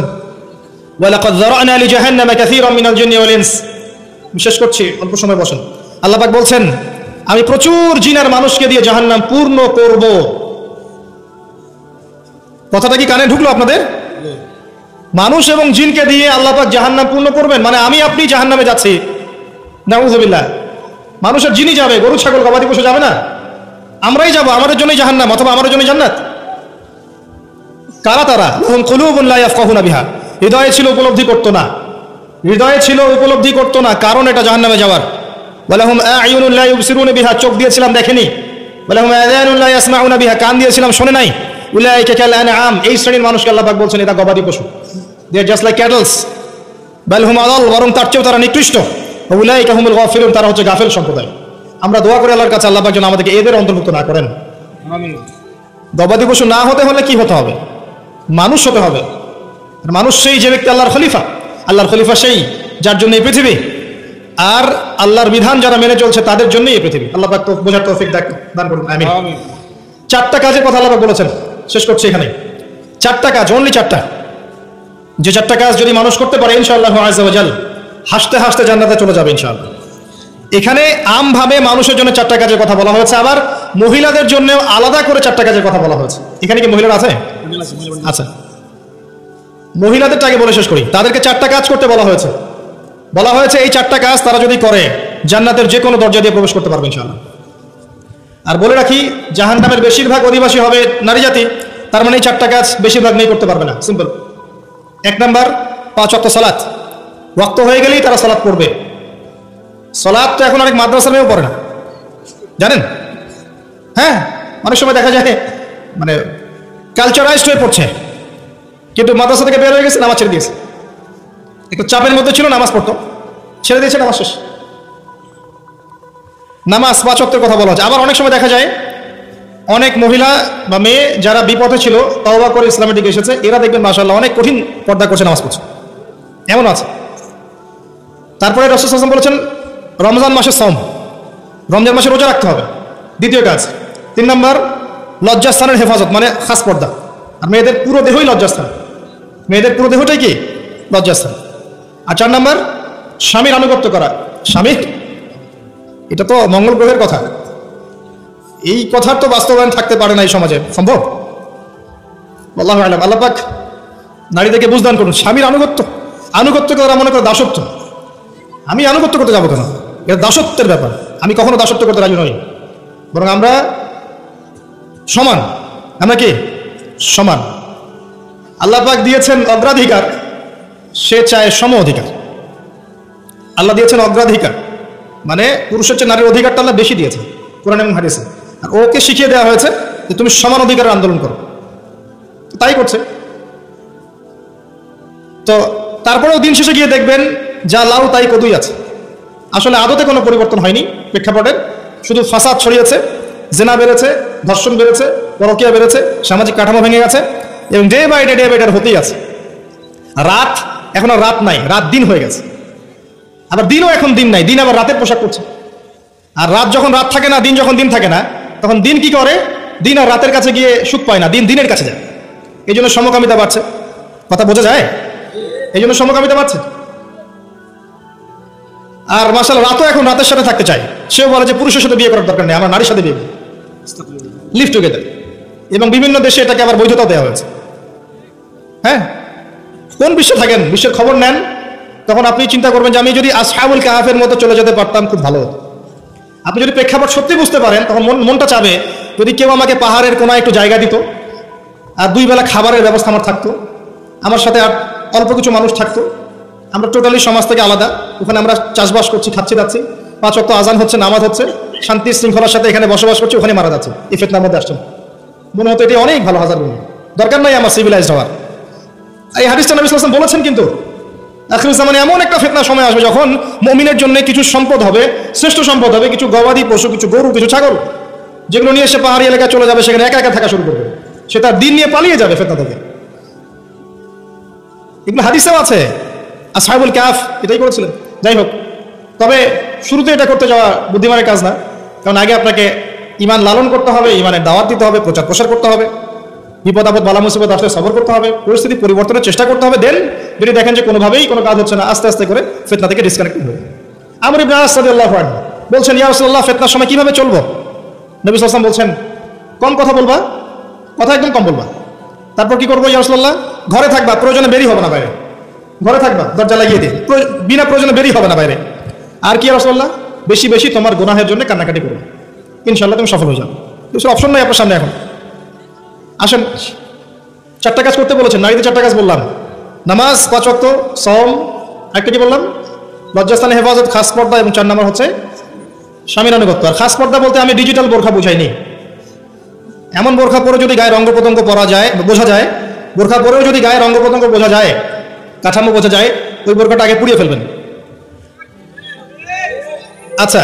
Speaker 1: ওয়ালাকাদ যারা'না লিজাহান্নামা কাসীরাম মিনাল জিন্নি ওয়াল ইনস। বিশেষ করছি, অল্প সময় বসেন। আল্লাহ পাক বলছেন আমি প্রচুর জিন আর মানুষকে দিয়ে জাহান্নাম পূর্ণ করব। কথাটা কি কানে ঢুকলো আপনাদের? মানুষ এবং জিনকে দিয়ে আল্লাহ পাক জাহান্নাম পূর্ণ করবেন, মানে আমি আপনি জাহান্নামে যাচ্ছি, নাউযুবিল্লাহ। মানুষের জিনই যাবে, গরু ছাগল গবাদি পশু যাবে না, আমরাই যাব, আমাদের জন্যই জাহান্নাম অথবা আমাদের জন্যই জান্নাত। কারা তারা? লাহুম কুলুবুন লা ইয়াফকাহুনা বিহা, হৃদয়ে ছিল উপলব্ধি করতো না, হৃদয়ে ছিল উপলব্ধি করতো না, কারণ এটা জাহান্নামে যাওয়ার। ওয়ালাহুম আ'য়ুনুন লা ইউবসিরুনা বিহা, চোখ দিয়েছিলাম দেখেনি। ওয়ালাহুম আযানুন লা ইয়াসমাউনা বিহা, কান দিয়েছিলাম শোনে নাই। উলাইকা কাল আনআম, এই শ্রেণীর মানুষকে আল্লাহ পাক বলছেন এটা গবাদি পশু, দে আর জাস্ট লাইক ক্যাটলস। বাল হুম আদাল, বরং তার চেয়েও তারা নিকৃষ্ট। উলাইকা হুমুল গাফিলুন, তারা হচ্ছে গাফেল সম্প্রদায়। আমরা দোয়া করি আল্লাহর কাছে আল্লাহ পাক যেন আমাদেরকে এদের অন্তর্ভুক্ত না করেন। আমিন। গবাদি পশু না হতে হলে কি হতে হবে? মানুষ হতে হবে। মানুষ সেই যে ব্যক্তি আল্লাহর খলিফা, আল্লাহর খলিফা সেই যার জন্য এই পৃথিবী, আর আল্লাহর বিধান যারা মেনে চলছে তাদের জন্যই এই পৃথিবী। আল্লাহ পাক বোঝার তৌফিক দান করুন, আমিন। 4টা কাজের কথা আল্লাহ পাক বলেছেন, শেষ করছি এখানে। 4টা কাজ, অনলি 4টা, যে 4টা কাজ যদি মানুষ করতে পারে ইনশাআল্লাহ আযজা ওয়া জাল হাসতে হাসতে জান্নাতে চলে যাবে ইনশাআল্লাহ। এখানে আমভাবে মানুষের জন্য 4টা কাজের কথা বলা হয়েছে, আবার মহিলাদের জন্য আলাদা করে 4টা কাজের কথা বলা হয়েছে। এখানে কি মহিলারা আছে? আচ্ছা, মহিলাদেরটা আগে বলে শেষ করি। তাদেরকে 4টা কাজ করতে বলা হয়েছে। বলা হয়েছে এই 4টা কাজ তারা যদি করে জান্নাতের যে কোনো দরজা দিয়ে প্রবেশ করতে পারবে ইনশাআল্লাহ। আর বলে রাখি, জাহান্নামের বেশিরভাগ অধিবাসী হবে নারী জাতি, তার মানে এই 4টা কাজ বেশিরভাগ মেয়ে করতে পারবে না, সিম্পল। 1 নাম্বার 5 ওয়াক্ত সালাত, ওয়াক্ত হয়ে গেলেই তারা সালাত পড়বে। সালাত তো এখন অনেক মাদ্রাসার মেয়েও পড়ে না, জানেন? হ্যাঁ, অনেক সময় দেখা যায় মানে কালচারাইজড হয়ে পড়ছে, কিন্তু মাদ্রাসা থেকে বের হয়ে গেছে, নামাজ ছেড়ে দিয়েছে। একটু চাপের মধ্যে ছিল, নামাজ পড়তো, ছেড়ে দিয়েছে, নামাজ শেষ। নামাজ 5 ওয়াক্তের কথা বলা হচ্ছে। আবার অনেক সময় দেখা যায় অনেক মহিলা বা মেয়ে যারা বিপথে ছিল, তওবা করে ইসলামের দিকে এসেছে, এরা দেখবেন মাশাআল্লাহ অনেক কঠিন পর্দা করছে, নামাজ পড়ছে, এমন আছে। তারপরে রাসূল সাল্লাল্লাহু আলাইহি ওয়াসাল্লাম বলেছেন রমজান মাসে সওম, রমজান মাসে রোজা রাখতে হবে, দ্বিতীয় কাজ। 3 নাম্বার লজ্জাস্থানের হেফাজত, মানে খাস পর্দা। আর মেয়েদের পুরো দেহই লজ্জাস্থান, মেয়েদের পুরো দেহটাই কি লজ্জাস্থান। আর 4 নাম্বার স্বামীর আনুগত্য করা। স্বামী, এটা তো মঙ্গল গ্রহের কথা, এই কথার তো বাস্তবায়ন থাকতে পারে না এই সমাজে, সম্ভব? আল্লাহু আ'লাম। আল্লাহ পাক নারীদেরকে বুঝদান করুন। স্বামীর আনুগত্য করা মনে করে দাসত্ব। আমি আনুগত্য করতে যাবো কেন? এটা দাসত্বের ব্যাপার। আমি কখনো দাসত্ব করতে রাজি নই, বরং আমরা সমান। আমরা কি সমান? আল্লাহ পাক দিয়েছেন অগ্রাধিকার, সে চায় সম অধিকার। আল্লাহ দিয়েছেন অগ্রাধিকার, মানে পুরুষের চেয়ে নারীর অধিকারটা আল্লাহ বেশি দিয়েছে কোরআন এবং হাদিসে। আর ওকে শিখিয়ে দেওয়া হয়েছে যে তুমি সমান অধিকারের আন্দোলন করো, তাই করছে। তো তারপরেও দিন শেষে গিয়ে দেখবেন যা লাউ তাই কদুই আছে। আসলে আদতে কোনো পরিবর্তন হয়নি প্রেক্ষাপটের, শুধু ফাসাদ ছড়িয়েছে, জেনা বেড়েছে, ধর্ষণ বেড়েছে, পরকীয়া বেড়েছে, সামাজিক কাঠামো ভেঙে গেছে, এবং ডে বাই ডে হতেই আছে। রাত এখন আর রাত নাই, রাত দিন হয়ে গেছে। আবার দিনও এখন দিন নাই, দিন আবার রাতের পোশাক করছে। আর রাত যখন রাত থাকে না, দিন যখন দিন থাকে না, তখন দিন কি করে? দিন আর রাতের কাছে গিয়ে সুখ পায় না, দিন দিনের কাছে যায়। এই জন্য সমকামিতা বাড়ছে। কথা বোঝা যায়? এই জন্য সমকামিতা বাড়ছে। আর মাশাআল্লাহ রাতও এখন রাতের সাথে থাকতে চায়। সেও বলে যে পুরুষের সাথে বিয়ে করার দরকার নেই, আমার নারীর সাথে বিয়ে, লিভ টুগেদার। এবং বিভিন্ন দেশে এটাকে আবার বৈধতা দেওয়া হয়েছে। হ্যাঁ, কোন বিশ্বে থাকেন, বিশ্বের খবর নেন, তখন আপনি চিন্তা করবেন যে আমি যদি আসহাবুল কাহাফের মতো চলে যেতে পারতাম খুব ভালো হতো। আপনি যদি প্রেক্ষাপট সত্যি বুঝতে পারেন, তখন মনটা চাবে যদি কেউ আমাকে পাহাড়ের কোনায় একটু জায়গা দিত, আর 2 বেলা খাবারের ব্যবস্থা আমার থাকতো, আমার সাথে আর অল্প কিছু মানুষ থাকতো, আমরা টোটালি সমাজ থেকে আলাদা, ওখানে আমরা চাষবাস করছি, খাচ্ছি যাচ্ছি, 5 ওয়াক্ত আজান হচ্ছে, নামাজ হচ্ছে, শান্তি শৃঙ্খলার সাথে এখানে বসবাস করছি, ওখানে মারা যাচ্ছে, এই ফিতনার মধ্যে আসছে। মনে হতো এটি অনেক ভালো, হাজার গুণ দরকার নাই আমার সিভিলাইজড হওয়ার। এই হাদিসটা নবী সাল্লাল্লাহু আলাইহি ওয়াসাল্লাম বলেছেন। কিন্তু আখির জামানে এমন একটা ফিতনা সময় আসবে যখন মুমিনের জন্য কিছু সম্পদ হবে, শ্রেষ্ঠ সম্পদ হবে, কিছু গবাদি পশু, কিছু গরু, কিছু ছাগল, যেগুলো নিয়ে সে পাহাড়ি এলাকায় চলে যাবে, সেখানে একা একা থাকা শুরু করবে, সে তার দিন নিয়ে পালিয়ে যাবে ফিতনা থেকে। এগুলো হাদিসেও আছে। আসহাবুল কাহফ এটাই করেছিলেন। যাই হোক, তবে শুরুতে এটা করতে যাওয়া বুদ্ধিমানের কাজ না, কারণ আগে আপনাকে ঈমান লালন করতে হবে, ঈমানের দাওয়াত দিতে হবে, প্রচার প্রসার করতে হবে, বিপদ আপদ বালা মুসিবত আসলে সবর করতে হবে, পরিস্থিতি পরিবর্তনের চেষ্টা করতে হবে। দেন যদি দেখেন যে কোনোভাবেই কোনো কাজ হচ্ছে না, আস্তে আস্তে করে ফিতনা থেকে ডিসকানেক্টেড হবে। আমর ইবনে আস রাদিয়াল্লাহু আনহু বলছেন, ইয়া রাসূলুল্লাহ, ফিতনার সময় কিভাবে চলবো? নবী সাল্লাল্লাহু আলাইহি ওয়াসাল্লাম বলছেন, কম কথা বলবা, কথা একদম কম বলবা। তারপর কি করবো ইয়া রাসূলুল্লাহ? ঘরে থাকবা, প্রয়োজনে বেরিয়ে হবে না বাইরে, ঘরে থাকবা, দরজা লাগিয়ে দিয়ে, বিনা প্রয়োজনে বেরিয়ে হবে না বাইরে। আর কি ইয়া রাসূলুল্লাহ? বেশি বেশি তোমার গুনাহের জন্য কান্নাকাটি করবে, ইনশাআল্লাহ তুমি সফল হয়ে যাবে। কিছু অপশন নাই আপনার সামনে। এখন আসেন, 4টা কাজ করতে বলেছেন, নারীদের 4টা কাজ বললাম, নামাজ, 5 ওয়াক্ত, সওম, একটা কি বললাম, লজ্জাস্থানে হেফাজত, খাস পর্দা, এবং 4 নম্বর হচ্ছে স্বামীর আনুগত্য। আর খাস পর্দা বলতে আমি ডিজিটাল বোরখা বুঝাইনি। এমন বোরখা পরে যদি গায়ের অঙ্গ প্রত্যঙ্গ পরা যায়, বোঝা যায়, বোরখা পরেও যদি গায়ের অঙ্গ প্রত্যঙ্গ বোঝা যায়, কাঠামো বোঝা যায়, ওই বোরখাটা আগে পুড়িয়ে ফেলবেন। আচ্ছা,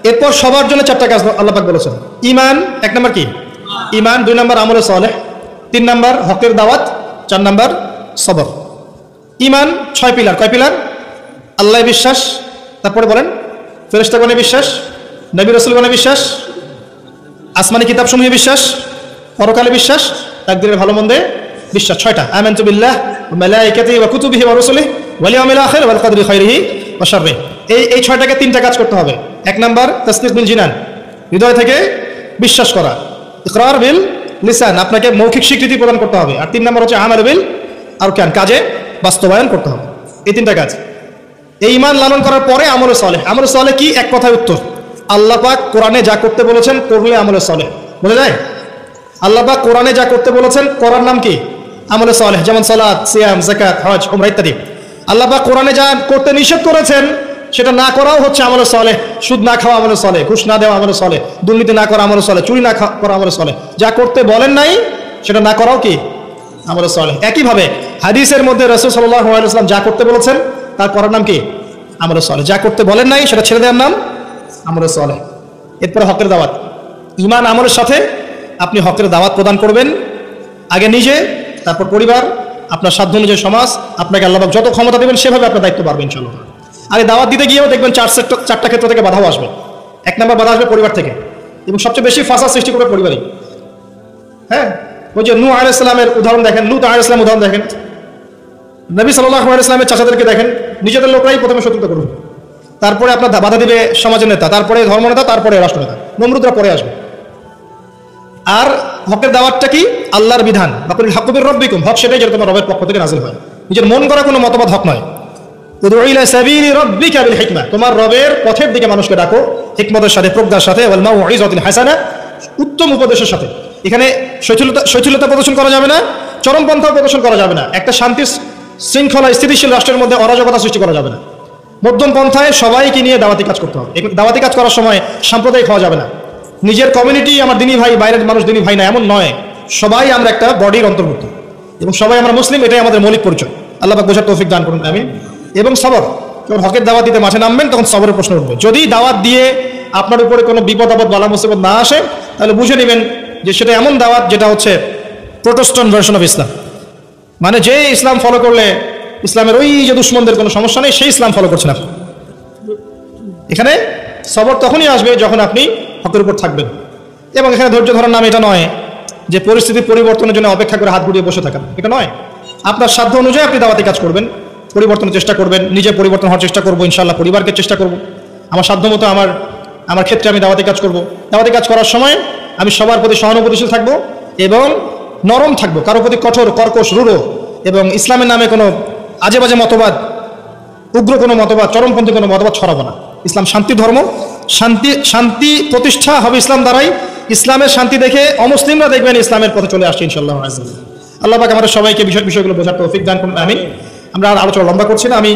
Speaker 1: এরপর সবার জন্য 4টা কাজ আল্লাহ পাক বলেছেন। ঈমান, 1 নম্বর কি? ঈমান। 2 নম্বর আমলে সালেহ। 3 নম্বর হকের দাওয়াত। 4 নম্বর সবর। ঈমান 6 পিলার। কয় পিলার? আল্লাহ বিশ্বাস, তারপরে বলেন ফেরেশতাগণে বিশ্বাস, নবী রাসূলগণে বিশ্বাস, আসমানি কিতাব সমূহে বিশ্বাস, পরকালে বিশ্বাস, তাকদীরের ভালো মন্দে বিশ্বাস। 6টা। আমানতু বিল্লাহ ওয়া মালাইকাতিহি ওয়া কুতুবিহি ওয়া রুসুলিহি ওয়াল ইয়াউমিল আখির ওয়াল কদরি খাইরিহি ওয়া শাররিহি। এই 6টাকে 3টা কাজ করতে হবে। 1 নাম্বার তাসদীক বিল জিনান, হৃদয় থেকে বিশ্বাস করা। ইকরার বিল লিসান, আপনাকে মৌখিক স্বীকৃতি প্রদান করতে হবে। আর 3 নাম্বার হচ্ছে আমাল বিল আরকান, কাজে বাস্তবায়ন করতে হবে। এই 3টা কাজ। এই ঈমান লালন করার পরে আমলে সালেহ। আমলে সালেহ কি? এক কথায় উত্তর, আল্লাহ পাক কোরআনে যা করতে বলেছেন করলে আমলে সালেহ। বোঝা যায়? আল্লাহ পাক কোরআনে যা করতে বলেছেন করার নাম কি? আমলে সালেহ, যেমন সালাত, সিয়াম, যাকাত, হজ, উমরা ইত্যাদি। আল্লাহ পাক কোরআনে যা করতে নিষেধ করেছেন সেটা না করাও হচ্ছে আমলে সালেহ। সুদ না খাওয়া আমলে সালেহ, ঘুষ না দেওয়া আমলে সালেহ, দুর্নীতি না করা আমলে সালেহ, চুরি না করা আমলে সালেহ। যা করতে বলেন নাই সেটা না করাও কি? আমলে সালেহ। একইভাবে হাদিসের মধ্যে রাসূল সাল্লাল্লাহু আলাইহি ওয়াসাল্লাম যা করতে বলেছেন তার করার নাম কি? আমলে সালেহ। যা করতে বলেন নাই সেটা ছেড়ে দেওয়ার নাম আমলে সালেহ। এরপরে হকের দাওয়াত, ঈমান আমলের সাথে আপনি হকের দাওয়াত প্রদান করবেন, আগে নিজে, তারপর পরিবার, আপনার সাধ্য অনুযায়ী সমাজ। আপনাকে আল্লাহ পাক যত ক্ষমতা দেবেন সেভাবে আপনার দায়িত্ব পারবেন ইনশাআল্লাহ। আগে দাওয়াত দিতে গিয়েও দেখবেন চারটা ক্ষেত্র থেকে বাধাও আসবে। এক নম্বর বাধা আসবে পরিবার থেকে, এবং সবচেয়ে বেশি ফাসাদ সৃষ্টি করবে পরিবারই। হ্যাঁ, ওই যে নূহ আলাইহিস সালামের উদাহরণ দেখেন, লূত আলাইহিস সালামের উদাহরণ দেখেন, নবী সাল্লাল্লাহু আলাইহি ওয়াসাল্লামের চাচাদেরকে দেখেন, নিজেদের লোকরাই প্রথমে শত্রুতা করবে, তারপরে আপনার বাধা দিবে সমাজের নেতা, তারপরে ধর্মনেতা, তারপরে রাষ্ট্রনেতা, নমরুদরা পরে আসবে। আর হকের দাওয়াতটা কি? আল্লাহর বিধান, বাকুল হাক্কু মির রাব্বিকুম, হক সেটাই যেটা তোমার রবের পক্ষ থেকে নাযিল হয়। নিজের মন করা কোনো মতবাদ হক নয়। উদউ ইলা সাবিলি রাব্বিকা বিল হিকমা, তোমার রবের পথের দিকে মানুষকে ডাকো হিকমতের সাথে, প্রজ্ঞার সাথে, ওয়াল মাউইযাতিল হাসানা, উত্তম উপদেশের সাথে। এখানে শৈথিলতা প্রদর্শন করা যাবে না, চরমপন্থা প্রদর্শন করা যাবে না, একটা শান্তি শৃঙ্খলা স্থিতিশীল রাষ্ট্রের মধ্যে অরাজকতা সৃষ্টি করা যাবে না। মধ্যম পন্থায় সবাইকে নিয়ে দাওয়াতি কাজ করতে হবে। দাওয়াতি কাজ করার সময় সাম্প্রদায়িক হওয়া যাবে না। নিজের কমিউনিটি আমার দিনী ভাই, বাইরের মানুষ দিনী ভাই না, এমন নয়। সবাই আমরা একটা বডির অন্তর্ভুক্ত এবং সবাই আমরা মুসলিম, এটাই আমাদের মৌলিক পরিচয়। আল্লাহ পাক বোঝার তৌফিক দান করুন, আমিন। এবং সবর, যখন হকের দাওয়াত দিতে মাঠে নামবেন তখন সবরের প্রশ্ন উঠবে। যদি দাওয়াত দিয়ে আপনার উপরে কোনো বিপদ আপদ, বালা মুসিবত না আসে, তাহলে বুঝে নেবেন যে সেটা এমন দাওয়াত যেটা হচ্ছে প্রোটেস্ট্যান্ট ভার্সন অফ ইসলাম। মানে যে ইসলাম ফলো করলে ইসলামের ওই যে দুশ্মনদের কোনো সমস্যা নেই, সেই ইসলাম ফলো করছেন আপনি। এখানে সবর তখনই আসবে যখন আপনি হকের উপর থাকবেন। এবং এখানে ধৈর্য ধরার নাম এটা নয় যে পরিস্থিতি পরিবর্তনের জন্য অপেক্ষা করে হাত গুটিয়ে বসে থাকেন, এটা নয়। আপনার সাধ্য অনুযায়ী আপনি দাওয়াতি কাজ করবেন, পরিবর্তনের চেষ্টা করবেন, নিজে পরিবর্তন হওয়ার চেষ্টা করবো, ইনশাআল্লাহ পরিবারকে চেষ্টা করব, আমার সাধ্য মতো আমার ক্ষেত্রে আমি দাওয়াতি কাজ করব। দাওয়াতি কাজ করার সময় আমি সবার প্রতি সহানুভূতিশীল থাকবো এবং নরম থাকবো, কারো প্রতি কঠোর, কর্কশ, রূঢ় এবং ইসলামের নামে কোনো আজে বাজে মতবাদ, উগ্র কোনো মতবাদ, চরমপন্থী কোনো মতবাদ ছড়াবো না। ইসলাম শান্তি ধর্ম, শান্তি প্রতিষ্ঠা হবে ইসলাম দ্বারাই। ইসলামের শান্তি দেখে অমুসলিমরা দেখবেন ইসলামের পথে চলে আসছে ইনশাআল্লাহ। আল্লাহ পাক আমাদের সবাইকে বিষয়গুলো বোঝার তৌফিক দান করুন, আমিন। আমরা আর আলোচনা লম্বা করছি না, আমি